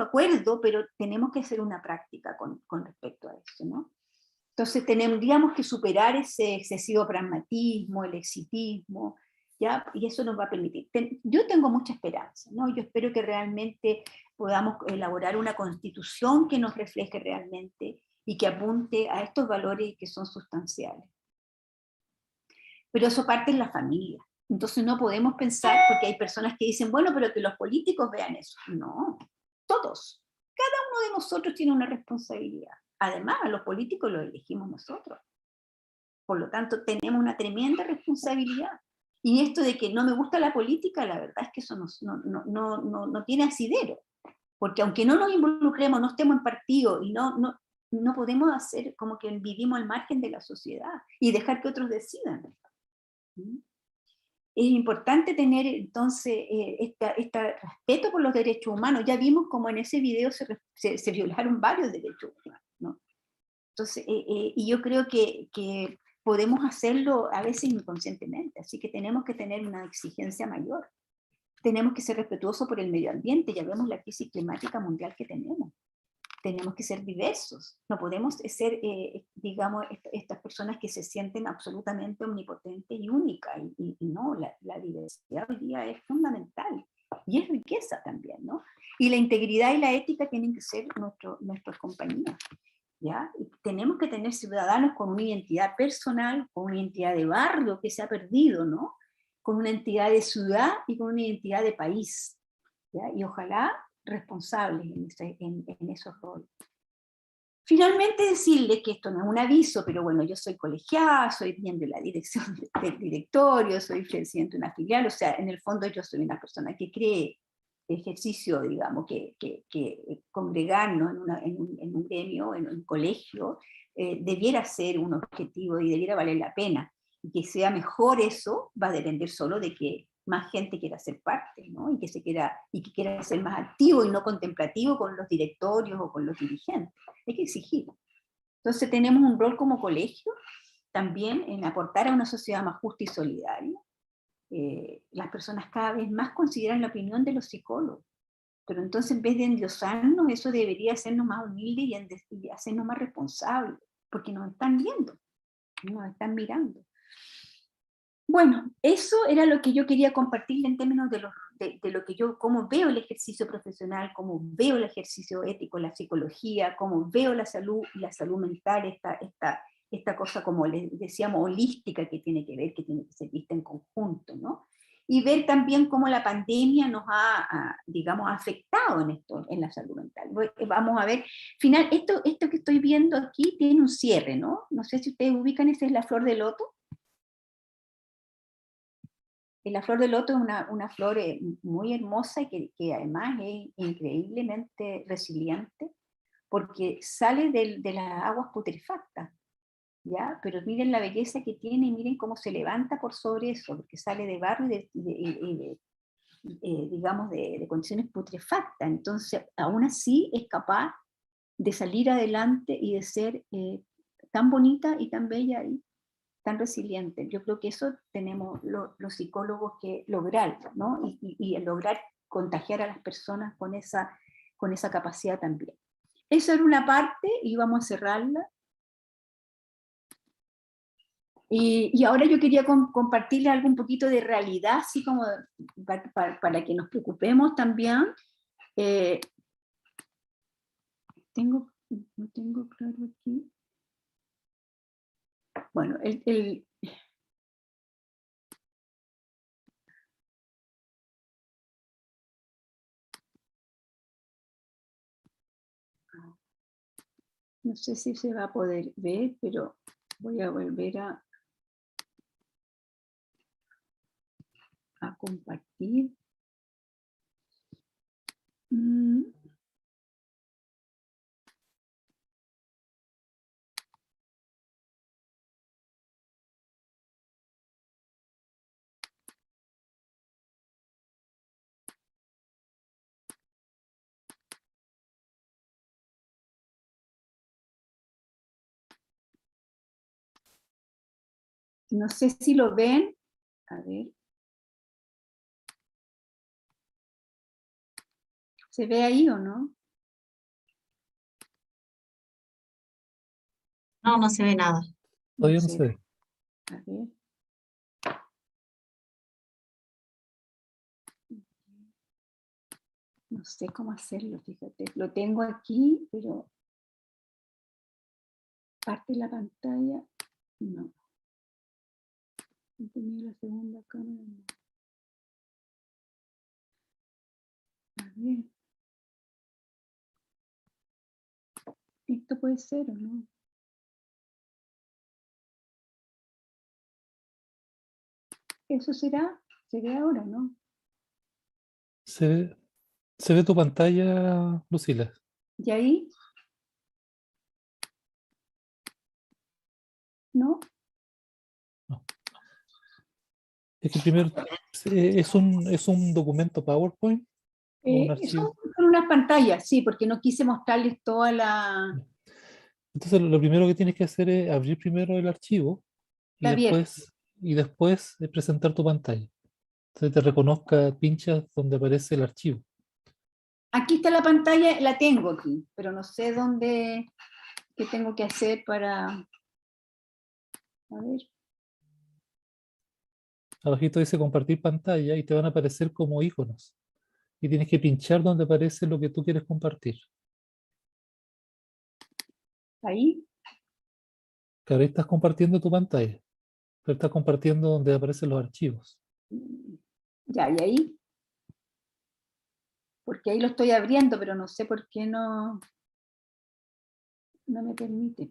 acuerdo, pero tenemos que hacer una práctica con respecto a eso, ¿no? Entonces tendríamos que superar ese excesivo pragmatismo, el exitismo, ¿ya? Y eso nos va a permitir. Yo tengo mucha esperanza, ¿no? Yo espero que realmente podamos elaborar una constitución que nos refleje realmente y que apunte a estos valores que son sustanciales. Pero eso parte en la familia. Entonces no podemos pensar, porque hay personas que dicen, bueno, pero que los políticos vean eso. No, todos. Cada uno de nosotros tiene una responsabilidad. Además, a los políticos los elegimos nosotros. Por lo tanto, tenemos una tremenda responsabilidad. Y esto de que no me gusta la política, la verdad es que eso no tiene asidero. Porque aunque no nos involucremos, no estemos en partido y no podemos hacer como que vivimos al margen de la sociedad y dejar que otros decidan. Es importante tener entonces este respeto por los derechos humanos. Ya vimos como en ese video se violaron varios derechos humanos, ¿no? Entonces, y yo creo que podemos hacerlo a veces inconscientemente, así que tenemos que tener una exigencia mayor. Tenemos que ser respetuosos por el medio ambiente, ya vemos la crisis climática mundial que tenemos. Tenemos que ser diversos, no podemos ser, digamos, estas personas que se sienten absolutamente omnipotentes y únicas, y no, la diversidad hoy día es fundamental, y es riqueza también, ¿no? Y la integridad y la ética tienen que ser nuestros compañeros, ¿ya? Y tenemos que tener ciudadanos con una identidad personal, con una identidad de barrio que se ha perdido, ¿no? Con una identidad de ciudad y con una identidad de país, ¿ya? Y ojalá responsables en esos roles. Finalmente decirles que esto no es un aviso, pero bueno, yo soy colegiada, soy miembro de la dirección del directorio, soy presidente de una filial, o sea, en el fondo yo soy una persona que cree ejercicio, digamos, que congregarnos en un gremio, en un colegio, debiera ser un objetivo y debiera valer la pena. Y que sea mejor eso va a depender solo de que más gente quiera ser parte, ¿no? Y que quiera ser más activo y no contemplativo con los directorios o con los dirigentes. Hay que exigir. Entonces tenemos un rol como colegio también en aportar a una sociedad más justa y solidaria. Las personas cada vez más consideran la opinión de los psicólogos, pero entonces en vez de endiosarnos, eso debería hacernos más humildes y hacernos más responsables, porque nos están viendo, nos están mirando. Bueno, eso era lo que yo quería compartir en términos de lo que cómo veo el ejercicio profesional, cómo veo el ejercicio ético, la psicología, cómo veo la salud mental, esta cosa, como les decíamos, holística que tiene que ser vista en conjunto, ¿no? Y ver también cómo la pandemia nos ha digamos, afectado en la salud mental. Vamos a ver, esto que estoy viendo aquí tiene un cierre, ¿no? No sé si ustedes ubican, esa es la flor de loto. La flor de loto es una flor muy hermosa y que además es increíblemente resiliente porque sale de las aguas putrefactas, ¿ya? Pero miren la belleza que tiene y miren cómo se levanta por sobre eso, porque sale de barro digamos, de condiciones putrefactas. Entonces, aún así es capaz de salir adelante y de ser tan bonita y tan bella y tan resiliente. Yo creo que eso tenemos los psicólogos que lograr, ¿no? Y lograr contagiar a las personas con esa capacidad también. Eso era una parte y vamos a cerrarla. Y ahora yo quería compartirles algo un poquito de realidad, así como para que nos preocupemos también. No tengo claro aquí. Bueno, no sé si se va a poder ver, pero voy a volver a compartir. No sé si lo ven. A ver. ¿Se ve ahí o no? No, no se ve nada. Todavía no se ve. A ver. No sé cómo hacerlo, fíjate. Lo tengo aquí, pero parte de la pantalla, no. Tenía la segunda cámara, no. A ver. ¿Esto puede ser o no? ¿Eso será? ¿Se ve ahora, no? Se ve tu pantalla, Lucila. ¿Y ahí? ¿No? No. Es que primero es un documento PowerPoint o un archivo. Son unas pantallas, sí, porque no quise mostrarles toda la... Entonces lo primero que tienes que hacer es abrir primero el archivo Está bien. y después presentar tu pantalla. Entonces te reconozca, pinchas donde aparece el archivo. Aquí está la pantalla, la tengo aquí, pero no sé qué tengo que hacer para... A ver. Abajito dice compartir pantalla y te van a aparecer como iconos. Y tienes que pinchar donde aparece lo que tú quieres compartir. Ahí. Claro, ahí estás compartiendo tu pantalla. Pero estás compartiendo donde aparecen los archivos. Ya, y ahí. Porque ahí lo estoy abriendo, pero no sé por qué no me permite.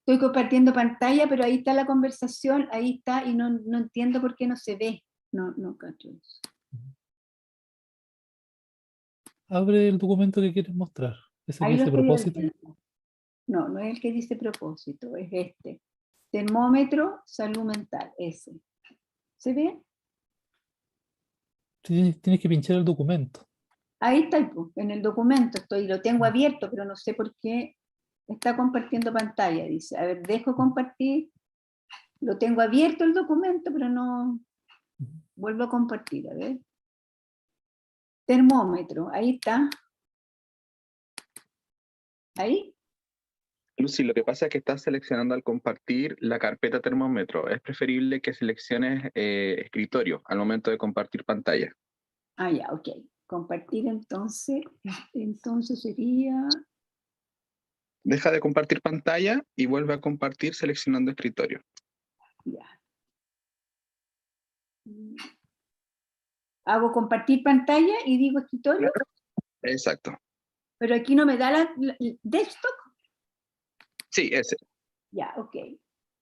Estoy compartiendo pantalla, pero ahí está la conversación, ahí está, y no entiendo por qué no se ve. No cacho eso. Abre el documento que quieres mostrar. Ese que Ahí lo dice estoy propósito. abriendo. No es el que dice propósito, es este. Termómetro, salud mental, ese. ¿Se ve? Tienes que pinchar el documento. Ahí está, en el documento lo tengo abierto, pero no sé por qué está compartiendo pantalla, dice. A ver, dejo compartir, lo tengo abierto el documento, pero no vuelvo a compartir, a ver. Termómetro, ahí está. ¿Ahí? Lucy, lo que pasa es que estás seleccionando al compartir la carpeta termómetro. Es preferible que selecciones escritorio al momento de compartir pantalla. Ah, ya, ok. Compartir entonces sería... Deja de compartir pantalla y vuelve a compartir seleccionando escritorio. Ya. Hago compartir pantalla y digo escritorio. Claro. Exacto. Pero aquí no me da la desktop. Sí, ese. Ya, ok.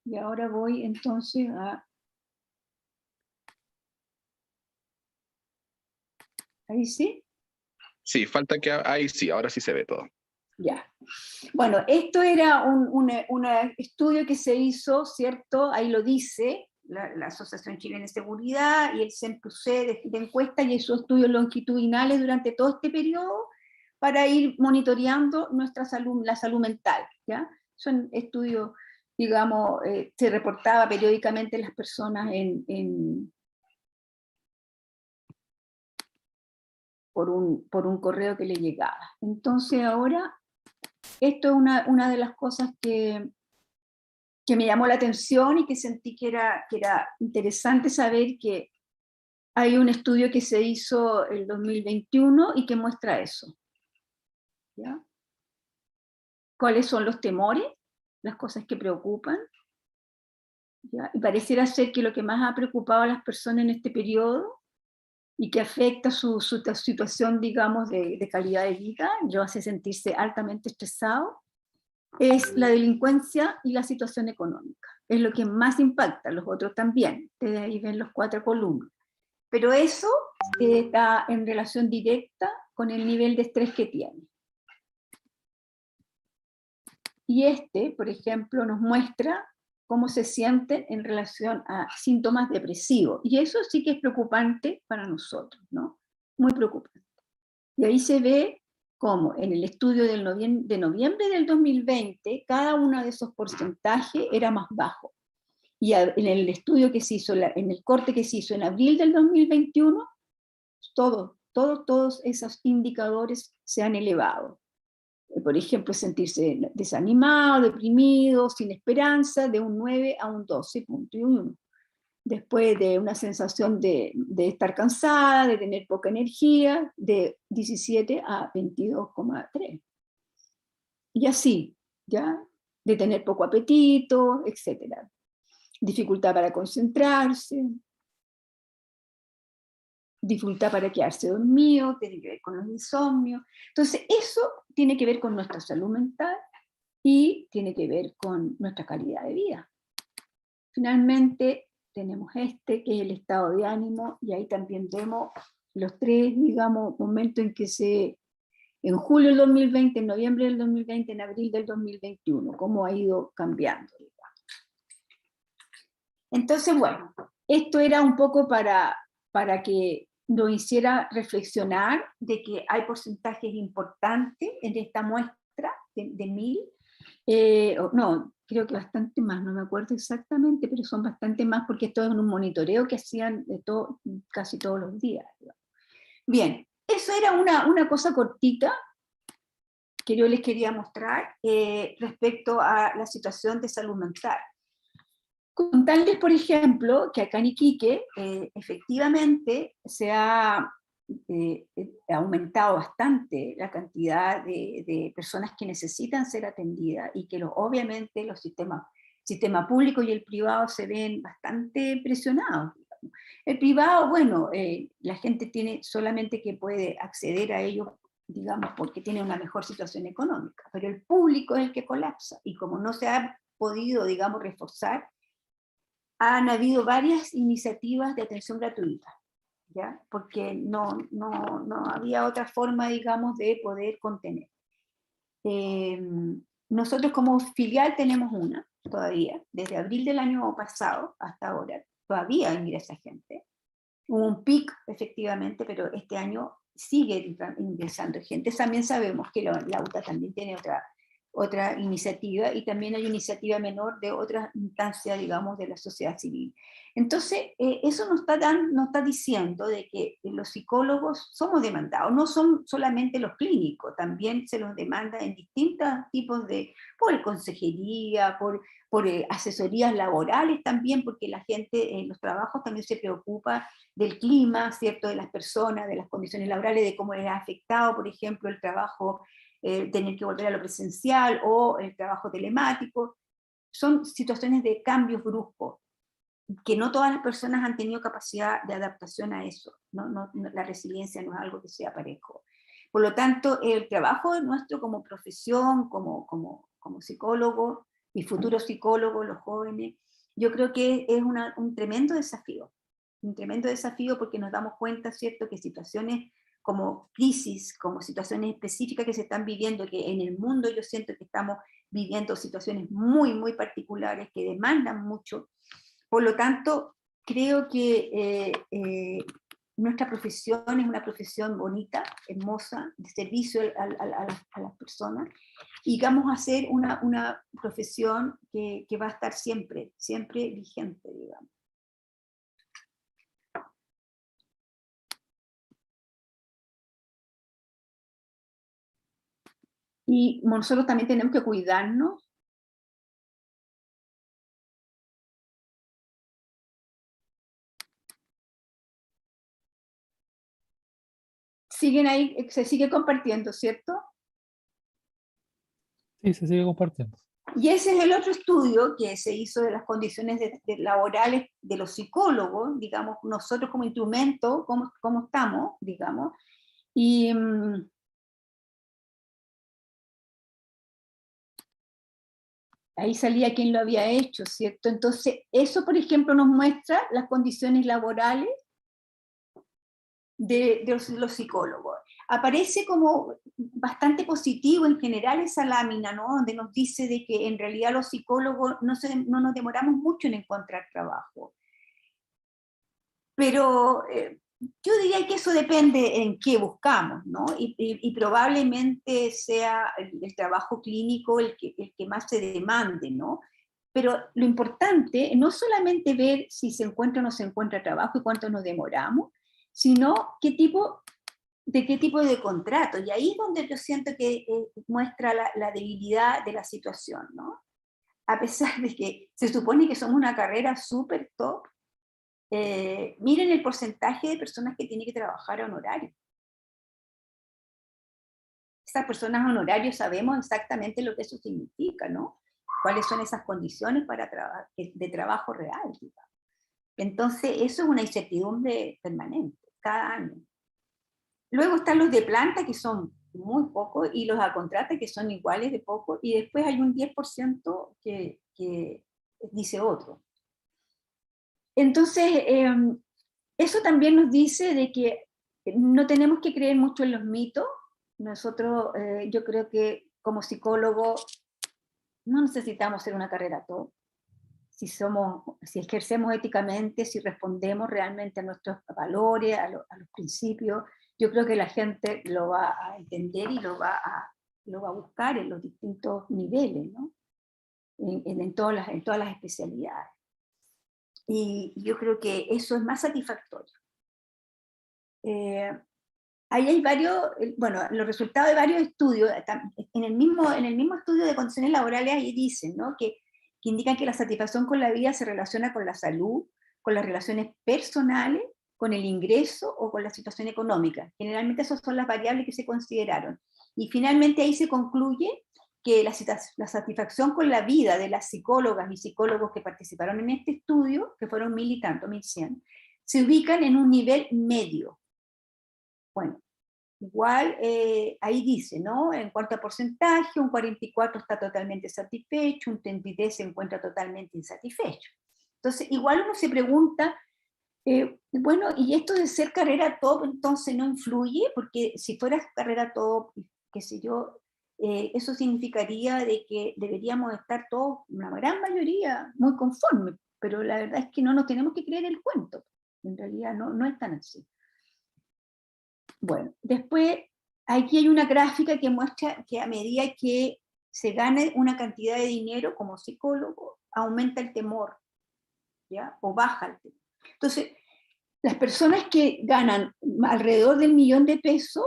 Y ahora voy entonces a... ¿Ahí sí? Sí, falta que ahí sí, ahora sí se ve todo. Ya. Bueno, esto era un estudio que se hizo, ¿cierto? Ahí lo dice, la Asociación Chilena de Seguridad y el Centro C de encuesta, y hizo estudios longitudinales durante todo este periodo para ir monitoreando nuestra salud, la salud mental, ¿ya? Son estudios, digamos, se reportaba periódicamente las personas por un correo que le llegaba. Entonces ahora, esto es una de las cosas que me llamó la atención y que sentí que era interesante saber que hay un estudio que se hizo el 2021 y que muestra eso. ¿Ya? ¿Cuáles son los temores? Las cosas que preocupan. ¿Ya? Y pareciera ser que lo que más ha preocupado a las personas en este periodo y que afecta su situación, digamos, de calidad de vida, lo hace sentirse altamente estresado, es la delincuencia y la situación económica. Es lo que más impacta, los otros también. Ustedes ahí ven los 4 columnas. Pero eso está en relación directa con el nivel de estrés que tiene. Y por ejemplo, nos muestra cómo se sienten en relación a síntomas depresivos. Y eso sí que es preocupante para nosotros, ¿no? Muy preocupante. Y ahí se ve cómo en el estudio de noviembre del 2020, cada uno de esos porcentajes era más bajo. Y en el estudio que se hizo, en el corte que se hizo en abril del 2021, todos esos indicadores se han elevado. Por ejemplo, sentirse desanimado, deprimido, sin esperanza, de un 9 a un 12.1. Después de una sensación de estar cansada, de tener poca energía, de 17 a 22,3. Y así, ¿ya? De tener poco apetito, etc. Dificultad para concentrarse, dificultad para quedarse dormido, tiene que ver con los insomnios. Entonces, eso tiene que ver con nuestra salud mental y tiene que ver con nuestra calidad de vida. Finalmente, tenemos que es el estado de ánimo, y ahí también vemos los 3, digamos, momentos en que en julio del 2020, en noviembre del 2020, en abril del 2021, cómo ha ido cambiando. Entonces, bueno, esto era un poco para que nos hiciera reflexionar de que hay porcentajes importantes en esta muestra de 1000, no, creo que bastante más, no me acuerdo exactamente, pero son bastante más porque esto es un monitoreo que hacían casi todos los días. Bien, eso era una cosa cortita que yo les quería mostrar respecto a la situación de salud mental. Contarles, por ejemplo, que acá en Iquique efectivamente se ha aumentado bastante la cantidad de personas que necesitan ser atendidas y que obviamente los sistema público y el privado se ven bastante presionados. Digamos. El privado, bueno, la gente tiene solamente que puede acceder a ellos, digamos, porque tiene una mejor situación económica, pero el público es el que colapsa, y como no se ha podido, digamos, reforzar, han habido varias iniciativas de atención gratuita, ¿ya? Porque no había otra forma, digamos, de poder contener. Nosotros como filial tenemos una, todavía, desde abril del año pasado hasta ahora, todavía ingresa gente. Hubo un pic, efectivamente, pero este año sigue ingresando gente. También sabemos que la UTA también tiene otra iniciativa, y también hay iniciativa menor de otras instancias, digamos, de la sociedad civil. Entonces, eso nos está diciendo de que los psicólogos somos demandados, no son solamente los clínicos, también se los demanda en distintos tipos por consejería, por asesorías laborales también, porque la gente en los trabajos también se preocupa del clima, ¿cierto?, de las personas, de las condiciones laborales, de cómo les ha afectado, por ejemplo, el trabajo, tener que volver a lo presencial o el trabajo telemático. Son situaciones de cambios bruscos, que no todas las personas han tenido capacidad de adaptación a eso. La resiliencia no es algo que sea parejo. Por lo tanto, el trabajo nuestro como profesión, como psicólogo, y futuros psicólogos, los jóvenes, yo creo que es un tremendo desafío porque nos damos cuenta, ¿cierto?, que situaciones como crisis, como situaciones específicas que se están viviendo, que en el mundo yo siento que estamos viviendo situaciones muy, muy particulares que demandan mucho. Por lo tanto, creo que nuestra profesión es una profesión bonita, hermosa, de servicio a las personas, y vamos a hacer una profesión que va a estar siempre, siempre vigente, digamos. Y nosotros también tenemos que cuidarnos. Siguen ahí, se sigue compartiendo, ¿cierto? Sí, se sigue compartiendo. Y ese es el otro estudio que se hizo de las condiciones laborales de los psicólogos, digamos, nosotros como instrumento, cómo estamos, digamos. Y ahí salía quién lo había hecho, ¿cierto? Entonces, eso, por ejemplo, nos muestra las condiciones laborales de los psicólogos. Aparece como bastante positivo en general esa lámina, ¿no?, donde nos dice de que en realidad los psicólogos no nos demoramos mucho en encontrar trabajo. Pero yo diría que eso depende en qué buscamos, ¿no? Y probablemente sea el trabajo clínico el que más se demande, ¿no? Pero lo importante no es solamente ver si se encuentra o no se encuentra trabajo y cuánto nos demoramos, sino de qué tipo de contrato. Y ahí es donde yo siento que muestra la debilidad de la situación, ¿no? A pesar de que se supone que somos una carrera súper top, miren el porcentaje de personas que tienen que trabajar a honorario. Estas personas honorarios sabemos exactamente lo que eso significa, ¿no? Cuáles son esas condiciones de trabajo real, digamos. Entonces, eso es una incertidumbre permanente, cada año. Luego están los de planta, que son muy pocos, y los a contrata, que son iguales de poco, y después hay un 10% que dice otro. Entonces, eso también nos dice de que no tenemos que creer mucho en los mitos. Nosotros, yo creo que como psicólogo no necesitamos hacer una carrera top. Si ejercemos éticamente, si respondemos realmente a nuestros valores, a los principios, yo creo que la gente lo va a entender y lo va a buscar en los distintos niveles, ¿no? En todas las especialidades. Y yo creo que eso es más satisfactorio. Ahí hay los resultados de varios estudios, en el mismo estudio de condiciones laborales, ahí dicen, ¿no?, que indican que la satisfacción con la vida se relaciona con la salud, con las relaciones personales, con el ingreso o con la situación económica. Generalmente esas son las variables que se consideraron. Y finalmente ahí se concluye que la satisfacción con la vida de las psicólogas y psicólogos que participaron en este estudio, que fueron 1000 y tanto, 1100, se ubican en un nivel medio. Bueno, igual ahí dice, ¿no?, en cuanto a porcentaje, un 44 está totalmente satisfecho, un 33 se encuentra totalmente insatisfecho. Entonces, igual uno se pregunta, bueno, ¿y esto de ser carrera top entonces no influye? Porque si fueras carrera top, qué sé yo, eso significaría de que deberíamos estar todos, una gran mayoría, muy conformes, pero la verdad es que no nos tenemos que creer el cuento. En realidad no es tan así. Bueno, después aquí hay una gráfica que muestra que a medida que se gane una cantidad de dinero como psicólogo, aumenta el temor, ¿ya? O baja el temor. Entonces, las personas que ganan alrededor del 1.000.000 de pesos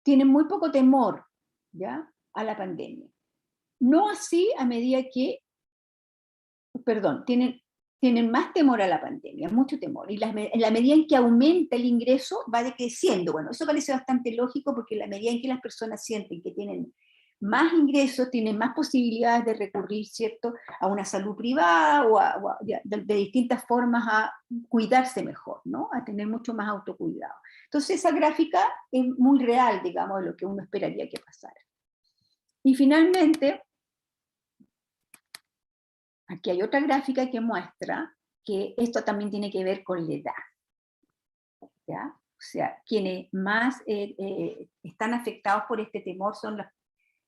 tienen muy poco temor, ¿ya?, a la pandemia. No así a medida que, tienen más temor a la pandemia, mucho temor, y en la medida en que aumenta el ingreso va decreciendo. Bueno, eso parece bastante lógico porque en la medida en que las personas sienten que tienen más ingresos, tienen más posibilidades de recurrir, ¿cierto?, a una salud privada o de distintas formas a cuidarse mejor, ¿no?, a tener mucho más autocuidado. Entonces esa gráfica es muy real, digamos, de lo que uno esperaría que pasara. Y finalmente, aquí hay otra gráfica que muestra que esto también tiene que ver con la edad, ¿ya? O sea, quienes más están afectados por este temor son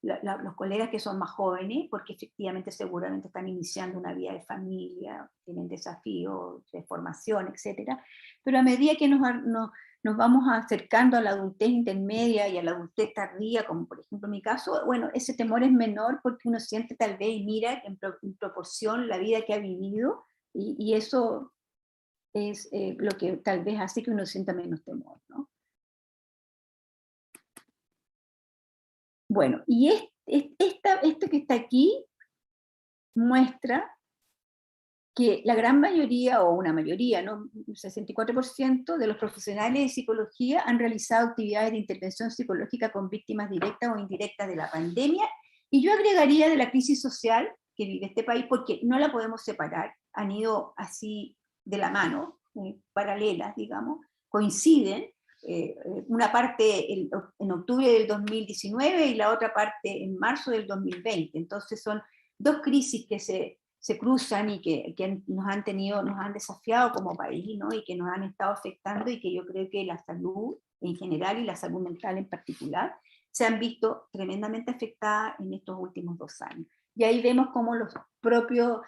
los colegas que son más jóvenes, porque efectivamente seguramente están iniciando una vida de familia, tienen desafíos de formación, etc. Pero a medida que nos vamos acercando a la adultez intermedia y a la adultez tardía, como por ejemplo en mi caso, bueno, ese temor es menor porque uno siente tal vez y mira en proporción la vida que ha vivido, y eso es lo que tal vez hace que uno sienta menos temor, ¿no? Bueno, y esto que está aquí muestra que la gran mayoría, o una mayoría, ¿no? Un 64% de los profesionales de psicología han realizado actividades de intervención psicológica con víctimas directas o indirectas de la pandemia, y yo agregaría de la crisis social que vive este país, porque no la podemos separar, han ido así de la mano, paralelas, digamos, coinciden, una parte en octubre del 2019 y la otra parte en marzo del 2020, entonces son dos crisis que se cruzan y que nos han desafiado como país, ¿no? Y que nos han estado afectando, y que yo creo que la salud en general y la salud mental en particular se han visto tremendamente afectadas en estos últimos 2 años. Y ahí vemos cómo los propios,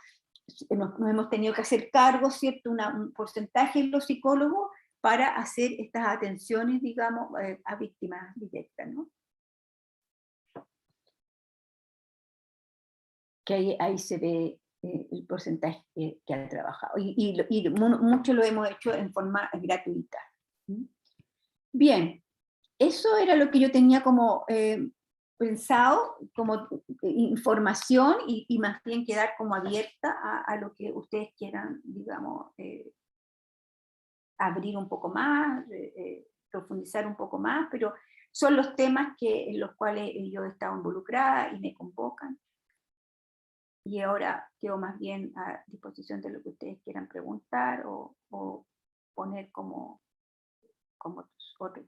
nos hemos tenido que hacer cargo, ¿cierto? Un porcentaje de los psicólogos para hacer estas atenciones, digamos, a víctimas directas, ¿no? Que ahí se ve el porcentaje que han trabajado. Y mucho lo hemos hecho en forma gratuita. Bien, eso era lo que yo tenía como pensado, como información, y más bien quedar como abierta a lo que ustedes quieran, digamos, abrir un poco más, profundizar un poco más, pero son los temas en los cuales yo he estado involucrada y me convocan. Y ahora quedo más bien a disposición de lo que ustedes quieran preguntar o poner como otro tema.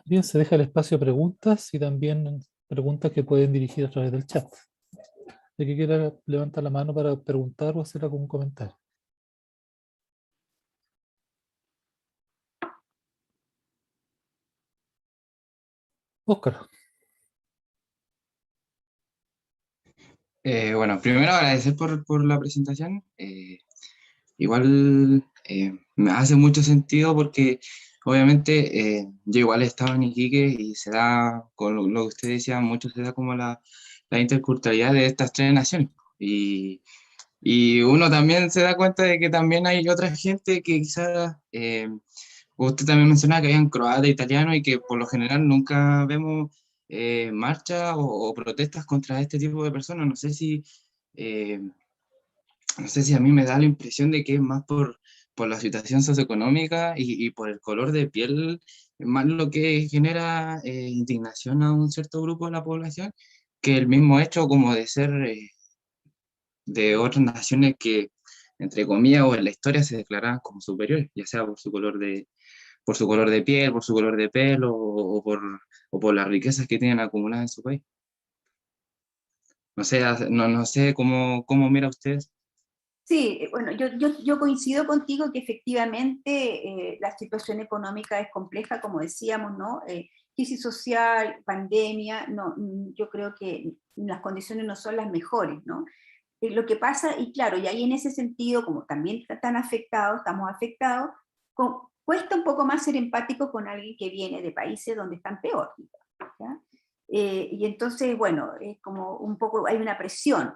Bien, se deja el espacio a preguntas y también preguntas que pueden dirigir a través del chat. El que quiera levantar la mano para preguntar o hacer algún comentario. Óscar. Bueno, primero agradecer por la presentación. Igual me hace mucho sentido porque obviamente yo igual estaba en Iquique y se da, con lo que usted decía, mucho se da como la interculturalidad de estas 3 naciones. Y uno también se da cuenta de que también hay otra gente que quizás, usted también mencionaba que habían croata, italiano, y que por lo general nunca vemos marchas o protestas contra este tipo de personas. Eh, no sé si a mí me da la impresión de que es más por la situación socioeconómica y por el color de piel, más lo que genera indignación a un cierto grupo de la población, que el mismo hecho como de ser de otras naciones que, entre comillas, o en la historia se declaraban como superiores, ya sea por su color de piel, por su color de pelo, o por las riquezas que tienen acumuladas en su país. No sé, no sé cómo mira usted. Sí, bueno, yo coincido contigo que efectivamente la situación económica es compleja, como decíamos, ¿no? Crisis social, pandemia, no, yo creo que las condiciones no son las mejores, ¿no? Lo que pasa, y claro, y ahí en ese sentido, como también están afectados, estamos afectados, cuesta un poco más ser empático con alguien que viene de países donde están peor, ¿ya? Y entonces, bueno, es como un poco, hay una presión.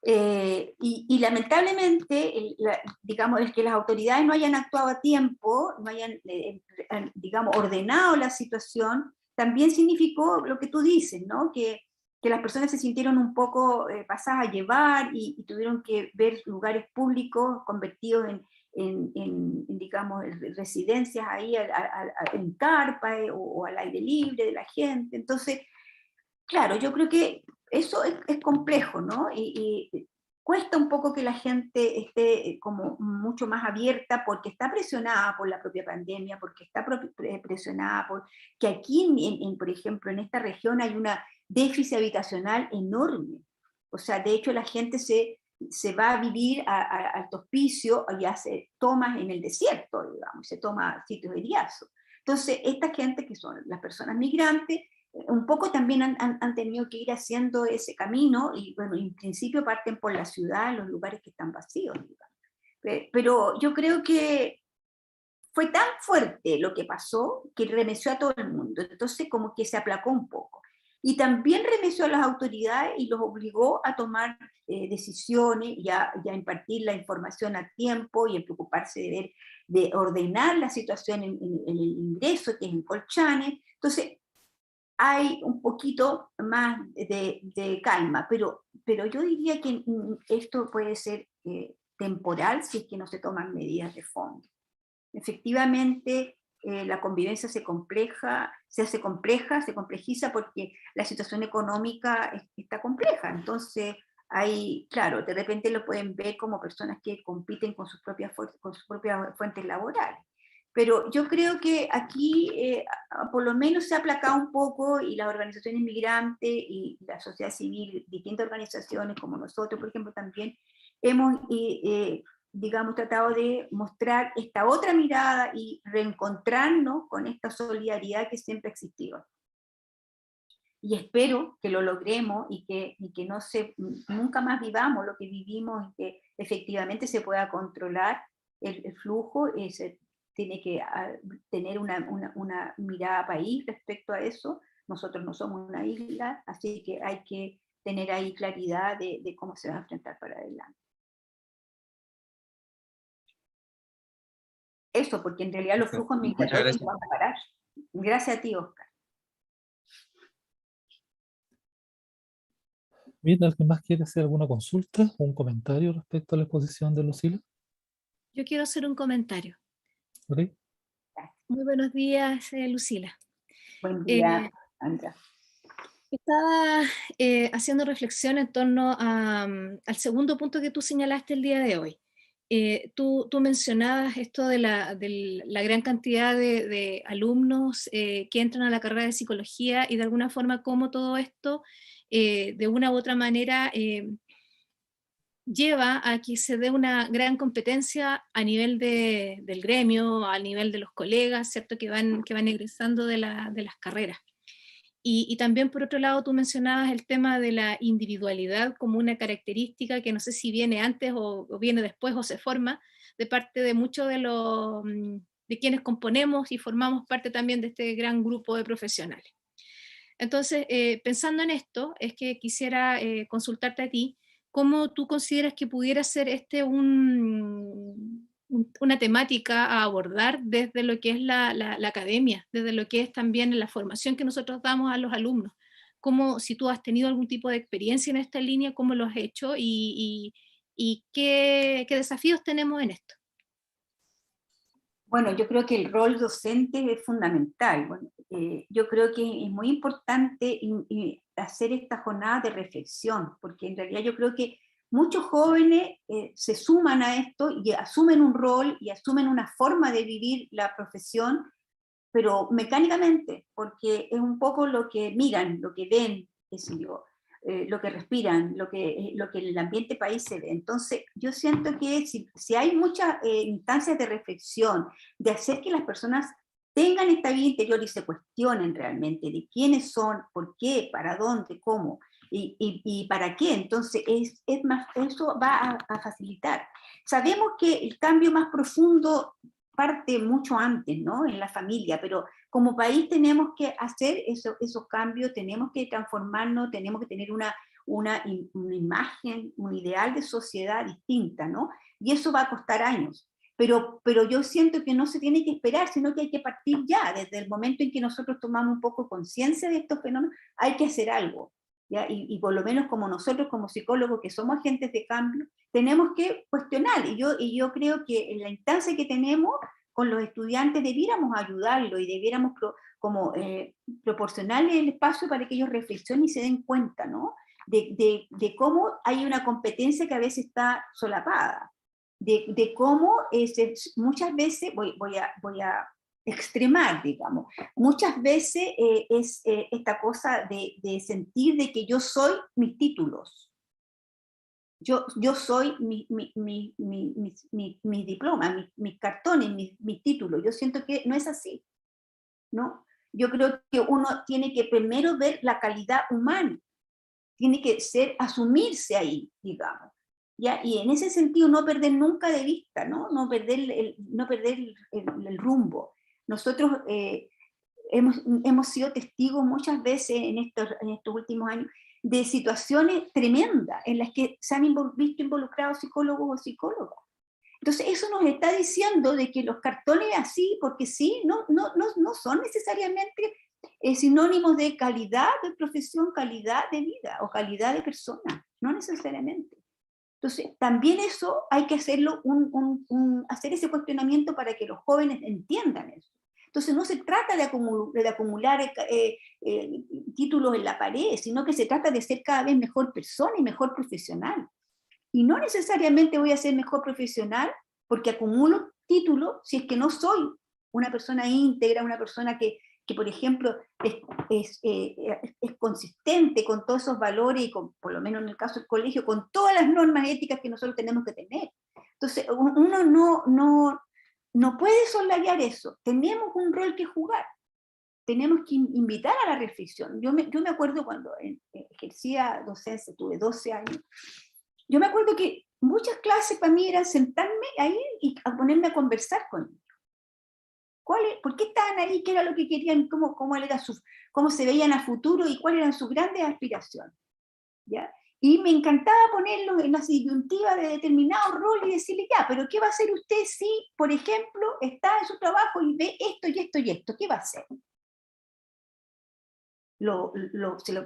Y lamentablemente, digamos, el que las autoridades no hayan actuado a tiempo, no hayan, digamos, ordenado la situación, también significó lo que tú dices, ¿no? Que las personas se sintieron un poco pasadas a llevar y tuvieron que ver lugares públicos convertidos digamos, residencias ahí en carpa o al aire libre de la gente. Entonces, claro, yo creo que eso es complejo, ¿no? Y cuesta un poco que la gente esté como mucho más abierta, porque está presionada por la propia pandemia, porque está presionada por que aquí, por ejemplo, en esta región hay déficit habitacional enorme. O sea, de hecho la gente se va a vivir al hospicio y hace tomas en el desierto, digamos, se toma sitios de riazo. Entonces, esta gente que son las personas migrantes, un poco también han tenido que ir haciendo ese camino, y bueno, en principio parten por la ciudad, los lugares que están vacíos, digamos. Pero yo creo que fue tan fuerte lo que pasó que remeció a todo el mundo, entonces como que se aplacó un poco. Y también remeció a las autoridades y los obligó a tomar decisiones y a impartir la información a tiempo y a preocuparse de ordenar la situación en el ingreso, que es en Colchane. Entonces, hay un poquito más de calma, pero yo diría que esto puede ser temporal si es que no se toman medidas de fondo. Efectivamente, la convivencia se hace compleja, se complejiza porque la situación económica está compleja. Entonces, claro, de repente lo pueden ver como personas que compiten con sus propias fuentes laborales. Pero yo creo que aquí por lo menos se ha aplacado un poco, y las organizaciones migrantes y la sociedad civil, distintas organizaciones como nosotros, por ejemplo, también hemos digamos, tratado de mostrar esta otra mirada y reencontrarnos con esta solidaridad que siempre ha existido. Y espero que lo logremos y que nunca más vivamos lo que vivimos, y que efectivamente se pueda controlar el flujo. Se tiene que tener una mirada país respecto a eso. Nosotros no somos una isla, así que hay que tener ahí claridad de cómo se va a enfrentar para adelante. Eso, porque en realidad los flujos migratorios no van a parar. Gracias a ti, Oscar. Bien, ¿alguien más quiere hacer alguna consulta o un comentario respecto a la exposición de Lucila? Yo quiero hacer un comentario. ¿Okay? Muy buenos días, Lucila. Buen día, Andra. Estaba haciendo reflexión en torno al segundo punto que tú señalaste el día de hoy. Tú mencionabas esto de la gran cantidad de alumnos que entran a la carrera de psicología, y de alguna forma cómo todo esto de una u otra manera lleva a que se dé una gran competencia a nivel del gremio, a nivel de los colegas, ¿cierto? que van egresando de las carreras. Y también, por otro lado, tú mencionabas el tema de la individualidad como una característica que no sé si viene antes o viene después o se forma de parte de muchos de quienes componemos y formamos parte también de este gran grupo de profesionales. Entonces, pensando en esto, es que quisiera consultarte a ti, ¿cómo tú consideras que pudiera ser una temática a abordar desde lo que es la academia, desde lo que es también la formación que nosotros damos a los alumnos? ¿Cómo, si tú has tenido algún tipo de experiencia en esta línea, cómo lo has hecho y qué desafíos tenemos en esto? Bueno, yo creo que el rol docente es fundamental. Bueno, yo creo que es muy importante hacer esta jornada de reflexión, porque en realidad yo creo que muchos jóvenes se suman a esto y asumen un rol y asumen una forma de vivir la profesión, pero mecánicamente, porque es un poco lo que miran, lo que ven, qué sé yo, lo que respiran, lo que el ambiente país se ve. Entonces, yo siento que si hay muchas instancias de reflexión, de hacer que las personas tengan esta vida interior y se cuestionen realmente de quiénes son, por qué, para dónde, cómo y para qué, entonces es más, eso va a facilitar. Sabemos que el cambio más profundo parte mucho antes, ¿no? En la familia, pero como país tenemos que hacer esos cambios, tenemos que transformarnos, tenemos que tener una imagen, un ideal de sociedad distinta, ¿no? Y eso va a costar años. Pero yo siento que no se tiene que esperar, sino que hay que partir ya, desde el momento en que nosotros tomamos un poco conciencia de estos fenómenos, hay que hacer algo. ¿Ya? Y por lo menos como nosotros, como psicólogos, que somos agentes de cambio, tenemos que cuestionar, y yo creo que en la instancia que tenemos con los estudiantes debiéramos ayudarlo y debiéramos proporcionarles el espacio para que ellos reflexionen y se den cuenta, ¿no? De cómo hay una competencia que a veces está solapada, de cómo muchas veces, voy a extremar, digamos. Muchas veces es esta cosa de sentir de que yo soy mis títulos. Yo soy mi diploma, mis cartones, mis títulos. Yo siento que no es así, ¿no? Yo creo que uno tiene que primero ver la calidad humana, tiene que asumirse ahí, digamos. ¿Ya? Y en ese sentido no perder nunca de vista, ¿no? No perder el rumbo. Nosotros hemos sido testigos muchas veces en estos últimos años de situaciones tremendas en las que se han visto involucrados psicólogos o psicólogas. Entonces eso nos está diciendo de que los cartones así, porque sí, no son necesariamente sinónimos de calidad de profesión, calidad de vida o calidad de persona, no necesariamente. Entonces, también eso hay que hacerlo, hacer ese cuestionamiento para que los jóvenes entiendan eso. Entonces, no se trata de acumular títulos en la pared, sino que se trata de ser cada vez mejor persona y mejor profesional. Y no necesariamente voy a ser mejor profesional porque acumulo títulos si es que no soy una persona íntegra, una persona que por ejemplo, es consistente con todos esos valores y por lo menos en el caso del colegio, con todas las normas éticas que nosotros tenemos que tener. Entonces, uno no puede soslayar eso. Tenemos un rol que jugar. Tenemos que invitar a la reflexión. Yo me acuerdo cuando ejercía docencia, tuve 12 años, yo me acuerdo que muchas clases para mí eran sentarme ahí y ponerme a conversar con ellos. ¿Por qué estaban ahí? ¿Qué era lo que querían? ¿Cómo se veían a futuro? ¿Y cuáles eran sus grandes aspiraciones? ¿Ya? Y me encantaba ponerlos en la disyuntiva de determinado rol y decirle, ya, pero ¿qué va a hacer usted si, por ejemplo, está en su trabajo y ve esto y esto y esto? ¿Qué va a hacer?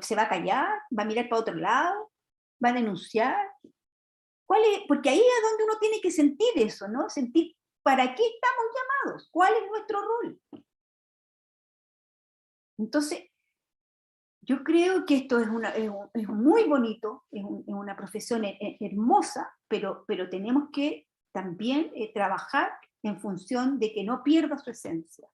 ¿Se va a callar? ¿Va a mirar para otro lado? ¿Va a denunciar? Porque ahí es donde uno tiene que sentir eso, ¿no? Sentir ¿para qué estamos llamados? ¿Cuál es nuestro rol? Entonces, yo creo que esto es muy bonito, es una profesión hermosa, pero tenemos que también trabajar en función de que no pierda su esencia,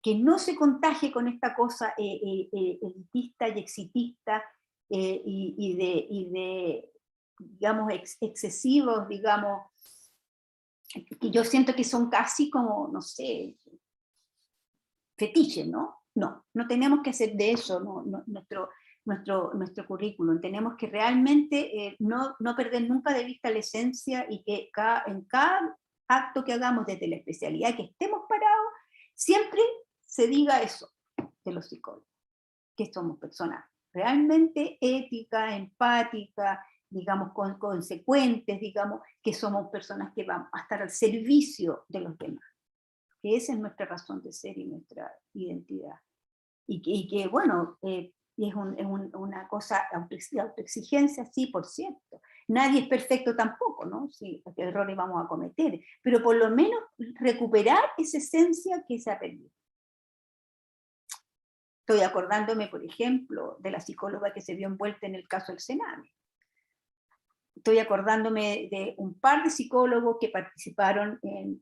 que no se contagie con esta cosa elitista y exitista y de digamos, excesivos, digamos, que yo siento que son casi como, no sé, fetiches, ¿no? No tenemos que hacer de eso nuestro currículum. Tenemos que realmente no perder nunca de vista la esencia y que en cada acto que hagamos desde la especialidad que estemos parados, siempre se diga eso de los psicólogos, que somos personas realmente éticas, empáticas, digamos, consecuentes, digamos, que somos personas que vamos a estar al servicio de los demás, que esa es nuestra razón de ser y nuestra identidad. Y que bueno, es una cosa, autoexigencia, sí, por cierto. Nadie es perfecto tampoco, ¿no? Sí, porque errores vamos a cometer, pero por lo menos recuperar esa esencia que se ha perdido. Estoy acordándome, por ejemplo, de la psicóloga que se vio envuelta en el caso del Sename. Estoy acordándome de un par de psicólogos que participaron en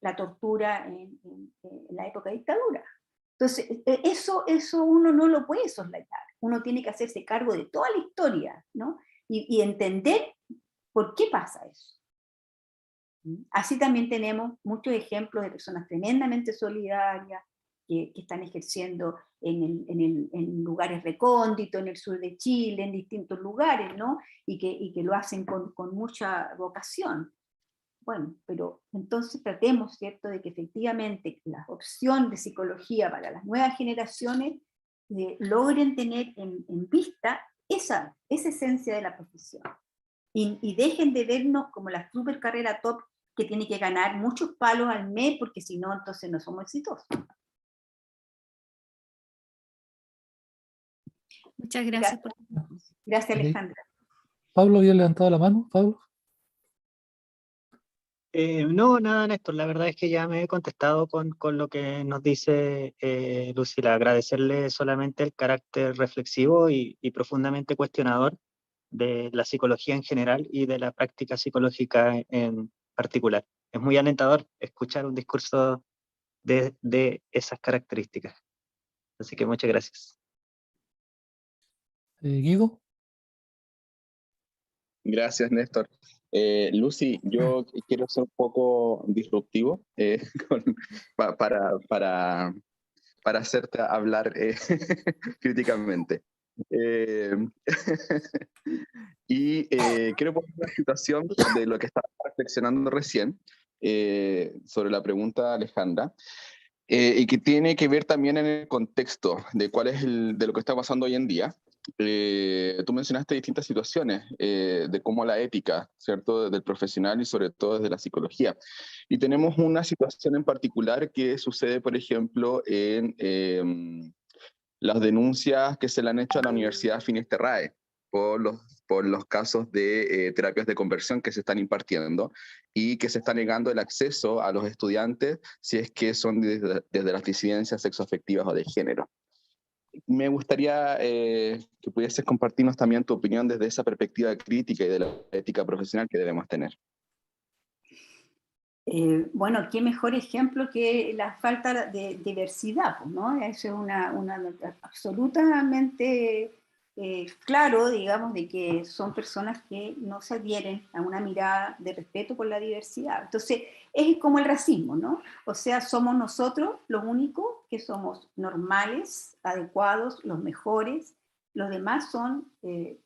la tortura en la época de dictadura. Entonces, eso uno no lo puede soslayar. Uno tiene que hacerse cargo de toda la historia, ¿no? Y entender por qué pasa eso. Así también tenemos muchos ejemplos de personas tremendamente solidarias, que están ejerciendo en lugares recónditos, en el sur de Chile, en distintos lugares, ¿no? Y que lo hacen con mucha vocación. Bueno, pero entonces tratemos, ¿cierto?, de que efectivamente la opción de psicología para las nuevas generaciones logren tener en vista esa esencia de la profesión. Y dejen de vernos como la super carrera top que tiene que ganar muchos palos al mes, porque si no, entonces no somos exitosos. Muchas gracias. Gracias, Alejandra. Pablo había levantado la mano. Pablo. No, nada, Néstor, la verdad es que ya me he contestado con lo que nos dice Lucila. Agradecerle solamente el carácter reflexivo y profundamente cuestionador de la psicología en general y de la práctica psicológica en particular. Es muy alentador escuchar un discurso de esas características. Así que muchas gracias. Guido. Gracias, Néstor. Lucy, yo quiero ser un poco disruptivo para hacerte hablar críticamente. Quiero poner una situación de lo que estaba reflexionando recién sobre la pregunta de Alejandra, y que tiene que ver también en el contexto de cuál es de lo que está pasando hoy en día. Tú mencionaste distintas situaciones de cómo la ética, ¿cierto?, del profesional y sobre todo desde la psicología. Y tenemos una situación en particular que sucede, por ejemplo, en las denuncias que se le han hecho a la Universidad Finisterrae por los casos de terapias de conversión que se están impartiendo y que se está negando el acceso a los estudiantes si es que son desde las disidencias sexoafectivas o de género. Me gustaría que pudieses compartirnos también tu opinión desde esa perspectiva crítica y de la ética profesional que debemos tener. Bueno, qué mejor ejemplo que la falta de diversidad, pues, ¿no? Eso es una absolutamente claro, digamos, de que son personas que no se adhieren a una mirada de respeto por la diversidad. Entonces, es como el racismo, ¿no? O sea, somos nosotros los únicos que somos normales, adecuados, los mejores. Los demás son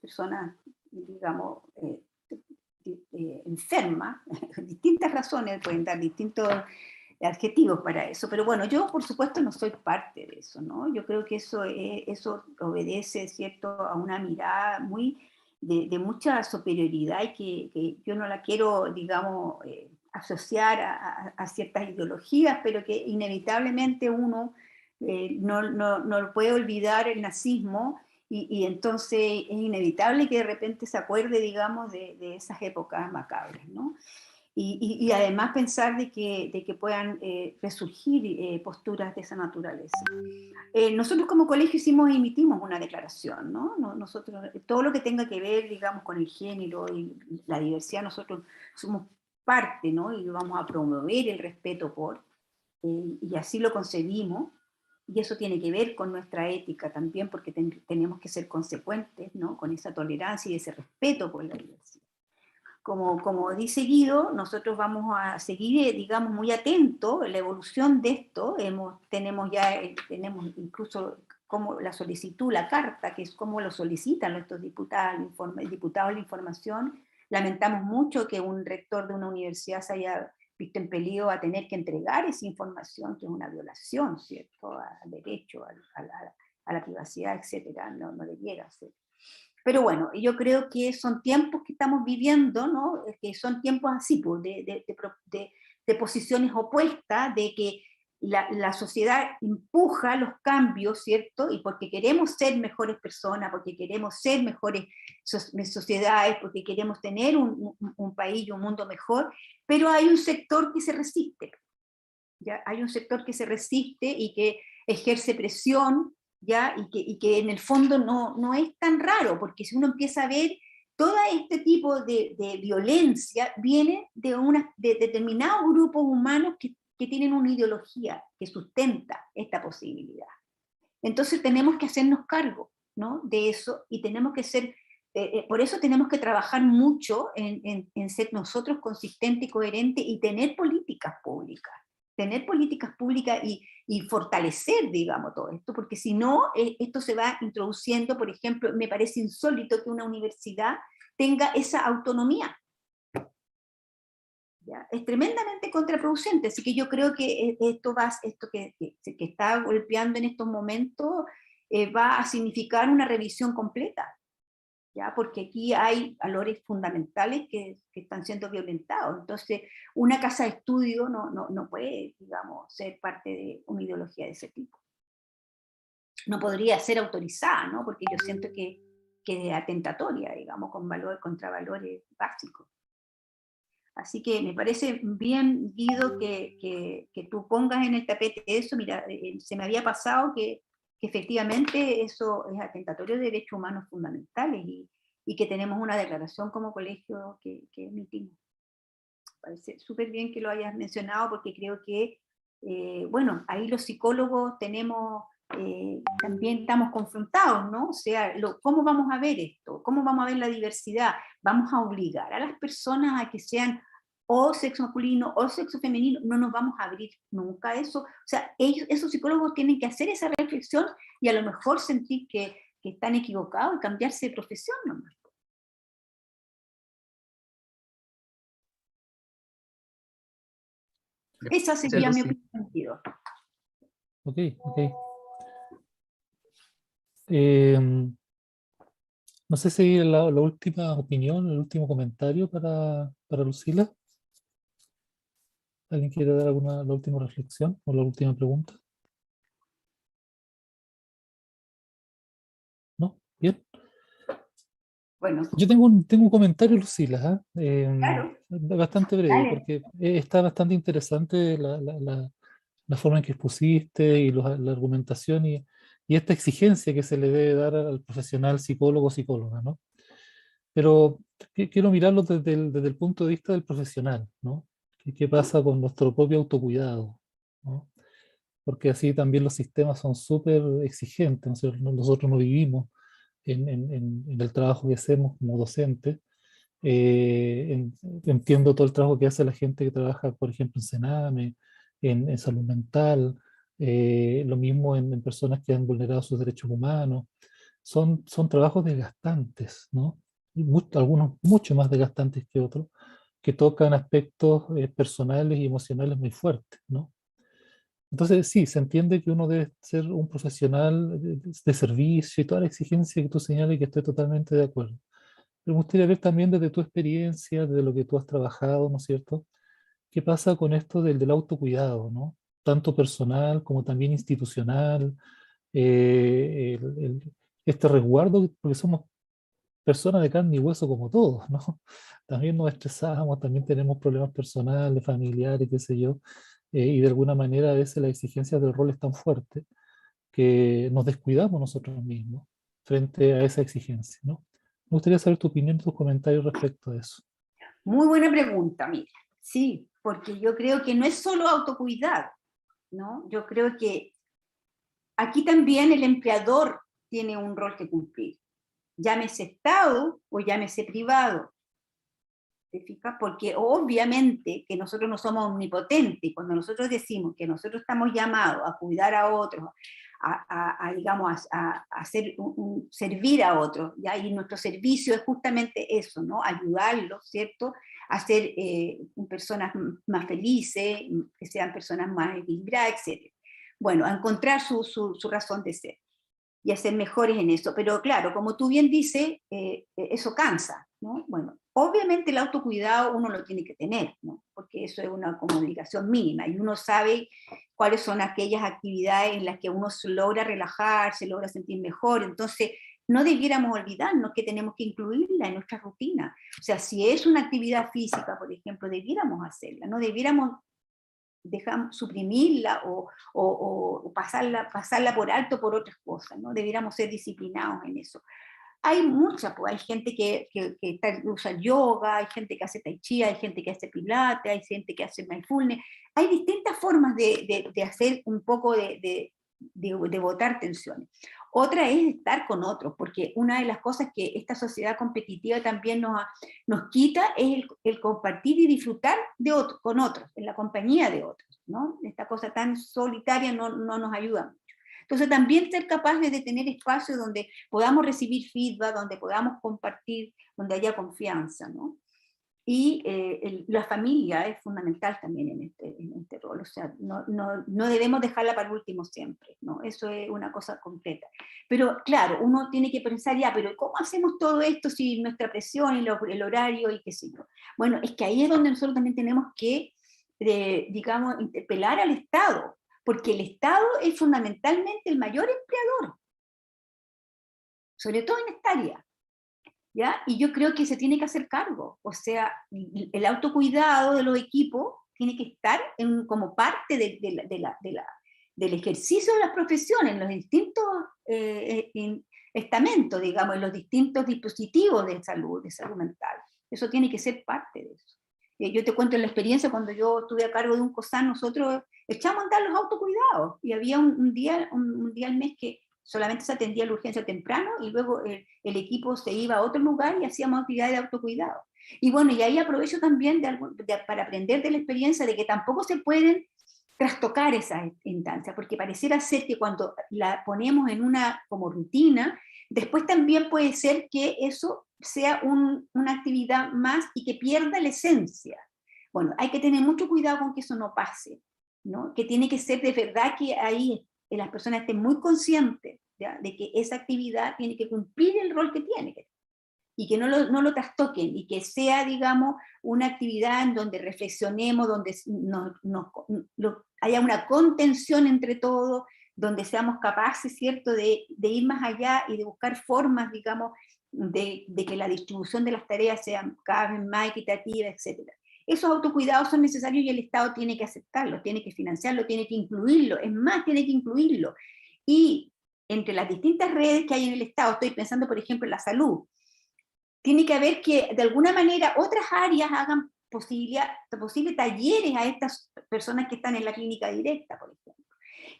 personas, digamos, enferma, distintas razones pueden dar distintos adjetivos para eso, pero bueno, yo por supuesto no soy parte de eso, ¿no? Yo creo que eso obedece, ¿cierto?, a una mirada muy de mucha superioridad y que yo no la quiero, digamos, asociar a ciertas ideologías, pero que inevitablemente uno no puede olvidar el nazismo. Y entonces es inevitable que de repente se acuerde, digamos, de esas épocas macabras, ¿no? Y además pensar de que puedan resurgir posturas de esa naturaleza. Nosotros como colegio emitimos una declaración, ¿no? Nosotros, todo lo que tenga que ver, digamos, con el género y la diversidad, nosotros somos parte, ¿no? Y vamos a promover el respeto por, y así lo concebimos. Y eso tiene que ver con nuestra ética también, porque tenemos que ser consecuentes, ¿no?, con esa tolerancia y ese respeto por la diversidad. Como dice Guido, nosotros vamos a seguir, digamos, muy atentos a la evolución de esto. Tenemos incluso como la solicitud, la carta, que es como lo solicitan nuestros diputados de la información. Lamentamos mucho que un rector de una universidad se haya visto impelido a tener que entregar esa información, que es una violación, ¿cierto?, al derecho, a la privacidad, etcétera, no debiera ser. Pero bueno, yo creo que son tiempos que estamos viviendo, ¿no?, que son tiempos así, pues, de posiciones opuestas, de que la sociedad empuja los cambios, ¿cierto?, y porque queremos ser mejores personas, porque queremos ser mejores sociedades, porque queremos tener un país y un mundo mejor, pero hay un sector que se resiste, ¿ya? Hay un sector que se resiste y que ejerce presión, ¿ya? Y que en el fondo no es tan raro, porque si uno empieza a ver, todo este tipo de violencia viene de determinados grupos humanos que tienen una ideología que sustenta esta posibilidad. Entonces tenemos que hacernos cargo, ¿no?, de eso, y tenemos que ser, por eso tenemos que trabajar mucho en ser nosotros consistentes y coherentes y tener políticas públicas y fortalecer, digamos, todo esto, porque si no, esto se va introduciendo. Por ejemplo, me parece insólito que una universidad tenga esa autonomía. ¿Ya? Es tremendamente contraproducente, así que yo creo que esto que está golpeando en estos momentos va a significar una revisión completa, ¿ya? Porque aquí hay valores fundamentales que están siendo violentados. Entonces, una casa de estudio no puede, digamos, ser parte de una ideología de ese tipo. No podría ser autorizada, ¿no?, porque yo siento que es atentatoria, digamos, contra valores básicos. Así que me parece bien, Guido, que tú pongas en el tapete eso. Mira, se me había pasado que efectivamente eso es atentatorio de derechos humanos fundamentales y que tenemos una declaración como colegio que emitimos. Parece súper bien que lo hayas mencionado, porque creo que bueno, ahí los psicólogos tenemos, también estamos confrontados, ¿no? O sea, ¿cómo vamos a ver esto? ¿Cómo vamos a ver la diversidad? ¿Vamos a obligar a las personas a que sean o sexo masculino o sexo femenino? No nos vamos a abrir nunca a eso. O sea, esos psicólogos tienen que hacer esa reflexión y a lo mejor sentir que están equivocados y cambiarse de profesión nomás. Esa sería mi opinión. Ok. No sé si la última opinión, el último comentario para Lucila. ¿Alguien quiere dar la última reflexión o la última pregunta? ¿No? Bien. Bueno. Yo tengo un comentario, Lucila, Claro. bastante breve, Dale. porque está bastante interesante la forma en que expusiste y la argumentación y esta exigencia que se le debe dar al profesional psicólogo o psicóloga, ¿no? Pero quiero mirarlo desde el punto de vista del profesional, ¿no? ¿Qué pasa con nuestro propio autocuidado, ¿no? Porque así también los sistemas son súper exigentes, nosotros no vivimos en el trabajo que hacemos como docentes. Entiendo todo el trabajo que hace la gente que trabaja, por ejemplo, en Sename, en salud mental, lo mismo en personas que han vulnerado sus derechos humanos. Son trabajos desgastantes, ¿no? Y algunos mucho más desgastantes que otros, que tocan aspectos personales y emocionales muy fuertes, ¿no? Entonces, sí, se entiende que uno debe ser un profesional de servicio y toda la exigencia que tú señalas y que estoy totalmente de acuerdo. Pero me gustaría ver también desde tu experiencia, desde lo que tú has trabajado, ¿no es cierto? ¿Qué pasa con esto del autocuidado, ¿no? Tanto personal como también institucional, este resguardo, porque somos personas de carne y hueso como todos, ¿no? También nos estresamos, también tenemos problemas personales, familiares, qué sé yo, y de alguna manera a veces las exigencias del rol es tan fuerte que nos descuidamos nosotros mismos frente a esa exigencia, ¿no? Me gustaría saber tu opinión, tus comentarios respecto a eso. Muy buena pregunta, mira. Sí, porque yo creo que no es solo autocuidado, ¿no? Yo creo que aquí también el empleador tiene un rol que cumplir. Llámese Estado o llámese privado. ¿Te fijas? Porque obviamente que nosotros no somos omnipotentes. Cuando nosotros decimos que nosotros estamos llamados a cuidar a otros, digamos, a hacer servir a otros, ¿ya? Y nuestro servicio es justamente eso, ¿no? Ayudarlos, ¿cierto? A ser personas más felices, que sean personas más equilibradas, etc. Bueno, a encontrar su razón de ser y a ser mejores en eso. Pero claro, como tú bien dices, eso cansa, ¿no? Bueno, obviamente el autocuidado uno lo tiene que tener, ¿no? Porque eso es una como obligación mínima y uno sabe cuáles son aquellas actividades en las que uno se logra relajar, se logra sentir mejor. Entonces, no debiéramos olvidarnos que tenemos que incluirla en nuestra rutina. O sea, si es una actividad física, por ejemplo, debiéramos hacerla, no debiéramos suprimirla o pasarla por alto por otras cosas, ¿no? Debiéramos ser disciplinados en eso. Hay muchas, pues hay gente que usa yoga, hay gente que hace tai chi, hay gente que hace pilates, hay gente que hace mindfulness, hay distintas formas de hacer un poco de botar tensiones. Otra es estar con otros, porque una de las cosas que esta sociedad competitiva también nos quita es el compartir y disfrutar con otros, en la compañía de otros, ¿no? Esta cosa tan solitaria no nos ayuda mucho. Entonces también ser capaces de tener espacios donde podamos recibir feedback, donde podamos compartir, donde haya confianza, ¿no? Y la familia es fundamental también en este rol, o sea, no debemos dejarla para el último siempre, ¿no? Eso es una cosa completa. Pero claro, uno tiene que pensar ya, pero ¿cómo hacemos todo esto si nuestra presión y el horario y qué sé yo? Bueno, es que ahí es donde nosotros también tenemos que, digamos, interpelar al Estado, porque el Estado es fundamentalmente el mayor empleador, sobre todo en esta área. ¿Ya? Y yo creo que se tiene que hacer cargo, o sea, el autocuidado de los equipos tiene que estar como parte del ejercicio de las profesiones, en los distintos estamentos, digamos, en los distintos dispositivos de salud mental. Eso tiene que ser parte de eso. Yo te cuento la experiencia, cuando yo estuve a cargo de un COSAN, nosotros echamos a andar los autocuidados, y había un día al mes que solamente se atendía la urgencia temprano, y luego el equipo se iba a otro lugar y hacíamos actividades de autocuidado. Y bueno, y ahí aprovecho también para aprender de la experiencia de que tampoco se pueden trastocar esas instancias, porque pareciera ser que cuando la ponemos en una como rutina, después también puede ser que eso sea una actividad más y que pierda la esencia. Bueno, hay que tener mucho cuidado con que eso no pase, ¿no? Que tiene que ser de verdad que ahí las personas estén muy conscientes, ¿ya?, de que esa actividad tiene que cumplir el rol que tiene, y que no lo trastoquen, y que sea, digamos, una actividad en donde reflexionemos, donde haya una contención entre todos, donde seamos capaces, ¿cierto?, de ir más allá y de buscar formas, digamos, de que la distribución de las tareas sea cada vez más equitativa, etc. Esos autocuidados son necesarios y el Estado tiene que aceptarlos, tiene que financiarlo, tiene que incluirlo, es más, tiene que incluirlo. Y entre las distintas redes que hay en el Estado, estoy pensando, por ejemplo, en la salud, tiene que haber que, de alguna manera, otras áreas hagan posibles talleres a estas personas que están en la clínica directa, por ejemplo.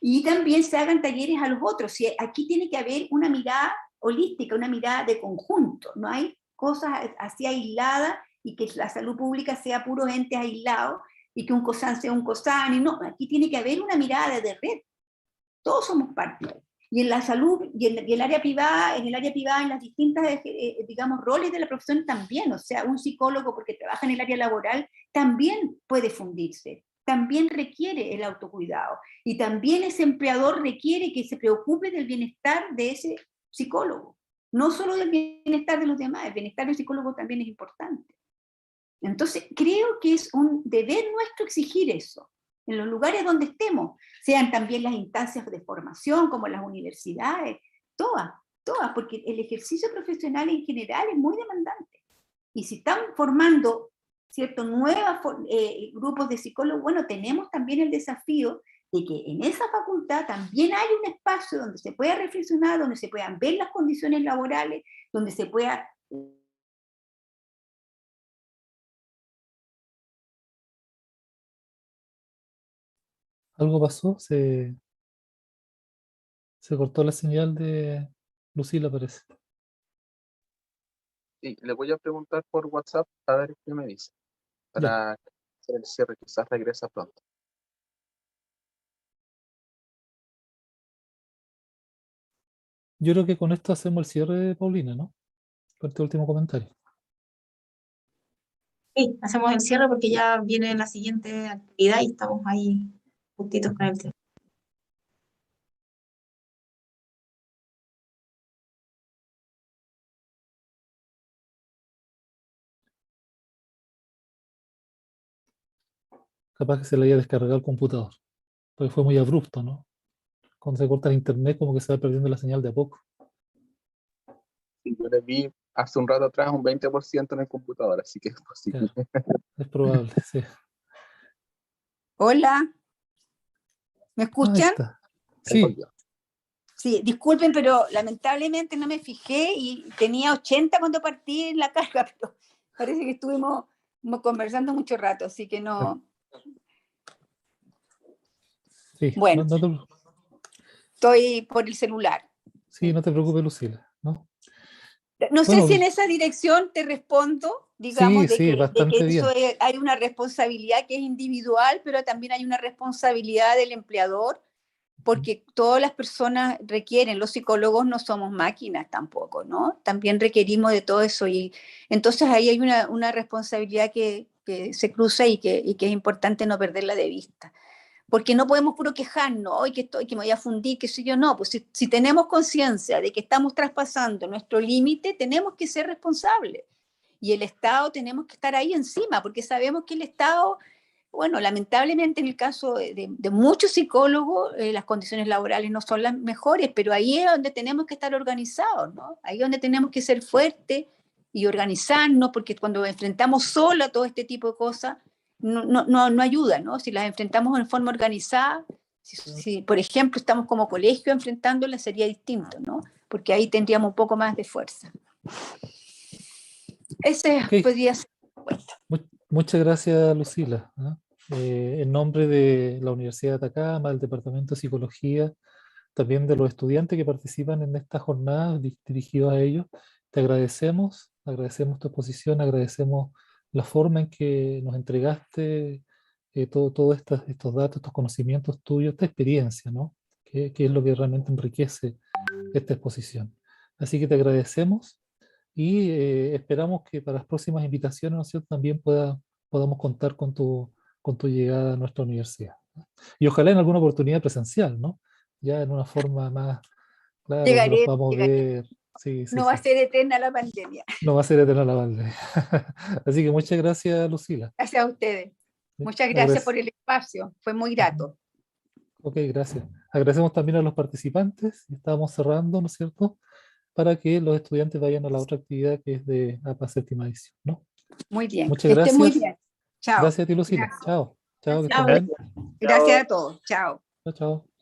Y también se hagan talleres a los otros. Aquí tiene que haber una mirada holística, una mirada de conjunto. No hay cosas así aisladas y que la salud pública sea puros entes aislados y que un COSAN sea un COSAN. Y no, aquí tiene que haber una mirada de red. Todos somos parte. Y en la salud, y en el área privada, en las distintas, digamos, roles de la profesión también. O sea, un psicólogo, porque trabaja en el área laboral, también puede fundirse, también requiere el autocuidado, y también ese empleador requiere que se preocupe del bienestar de ese psicólogo, no solo del bienestar de los demás, el bienestar del psicólogo también es importante. Entonces, creo que es un deber nuestro exigir eso, en los lugares donde estemos, sean también las instancias de formación, como las universidades, todas, porque el ejercicio profesional en general es muy demandante. Y si están formando, ¿cierto?, nuevos grupos de psicólogos, bueno, tenemos también el desafío de que en esa facultad también hay un espacio donde se pueda reflexionar, donde se puedan ver las condiciones laborales, donde se pueda... Algo pasó, se cortó la señal de Lucila, parece. Sí, le voy a preguntar por WhatsApp a ver qué me dice, para hacer el cierre, quizás regresa pronto. Yo creo que con esto hacemos el cierre, Paulina, ¿no? Con este último comentario. Sí, hacemos el cierre porque ya viene la siguiente actividad y estamos ahí justitos con el tiempo. Capaz que se le haya descargado el computador, porque fue muy abrupto, ¿no? Cuando se corta el internet, como que se va perdiendo la señal de a poco. Yo le vi hace un rato atrás un 20% en el computador, así que es posible. Claro, es probable, sí. Hola, ¿me Ahí escuchan? está. Sí, Sí, disculpen, pero lamentablemente no me fijé y tenía 80 cuando partí en la carga, pero parece que estuvimos conversando mucho rato, así que no... sí. Bueno, No estoy por el celular. no te preocupes, Lucila, ¿no? No sé Bueno, si en esa dirección te respondo, digamos, sí, de bastante que eso bien. hay una responsabilidad que es individual, pero también hay una responsabilidad del empleador, porque todas las personas requieren, los psicólogos no somos máquinas tampoco, ¿no? También requerimos de todo eso, y entonces ahí hay una responsabilidad que se cruza y que es importante no perderla de vista. Porque no podemos puro quejarnos, hoy que me voy a fundir, qué sé yo, no, pues si tenemos conciencia de que estamos traspasando nuestro límite, tenemos que ser responsables. Y el Estado tenemos que estar ahí encima, porque sabemos que el Estado, bueno, lamentablemente en el caso de muchos psicólogos, las condiciones laborales no son las mejores, pero ahí es donde tenemos que estar organizados, ¿no? Ahí es donde tenemos que ser fuertes y organizarnos, porque cuando enfrentamos solo a todo este tipo de cosas, no ayuda, ¿no? Si las enfrentamos en forma organizada, si por ejemplo estamos como colegio enfrentándolas, sería distinto, ¿no? Porque ahí tendríamos un poco más de fuerza. Ese Ok. podría ser. Muchas gracias, Lucila. ¿Ah? En nombre de la Universidad de Atacama, del Departamento de Psicología, también de los estudiantes que participan en esta jornada dirigidos a ellos, te agradecemos tu exposición, agradecemos la forma en que nos entregaste todos estos datos, estos conocimientos tuyos, esta experiencia, ¿no? Que es lo que realmente enriquece esta exposición. Así que te agradecemos y esperamos que para las próximas invitaciones, ¿no es cierto?, también podamos contar con tu llegada a nuestra universidad, ¿no? Y ojalá en alguna oportunidad presencial, ¿no? Ya en una forma más, claro, donde nos Llegaré, podamos llegaré. ver. Sí, sí, No va a sí. ser eterna la pandemia. No va a ser eterna la pandemia. Así que muchas gracias, Lucila. Gracias a ustedes. Muchas gracias por el espacio. Fue muy grato. Ok, gracias. Agradecemos también a los participantes. Estamos cerrando, ¿no es cierto?, para que los estudiantes vayan a la otra actividad que es de APA séptima edición, ¿no? Muy bien. Muchas Que estén muy gracias. bien. Chao. Gracias a ti, Lucila. Gracias. Chao. Chao, que estén Chao. bien. Gracias a todos. Chao. Chao, chao.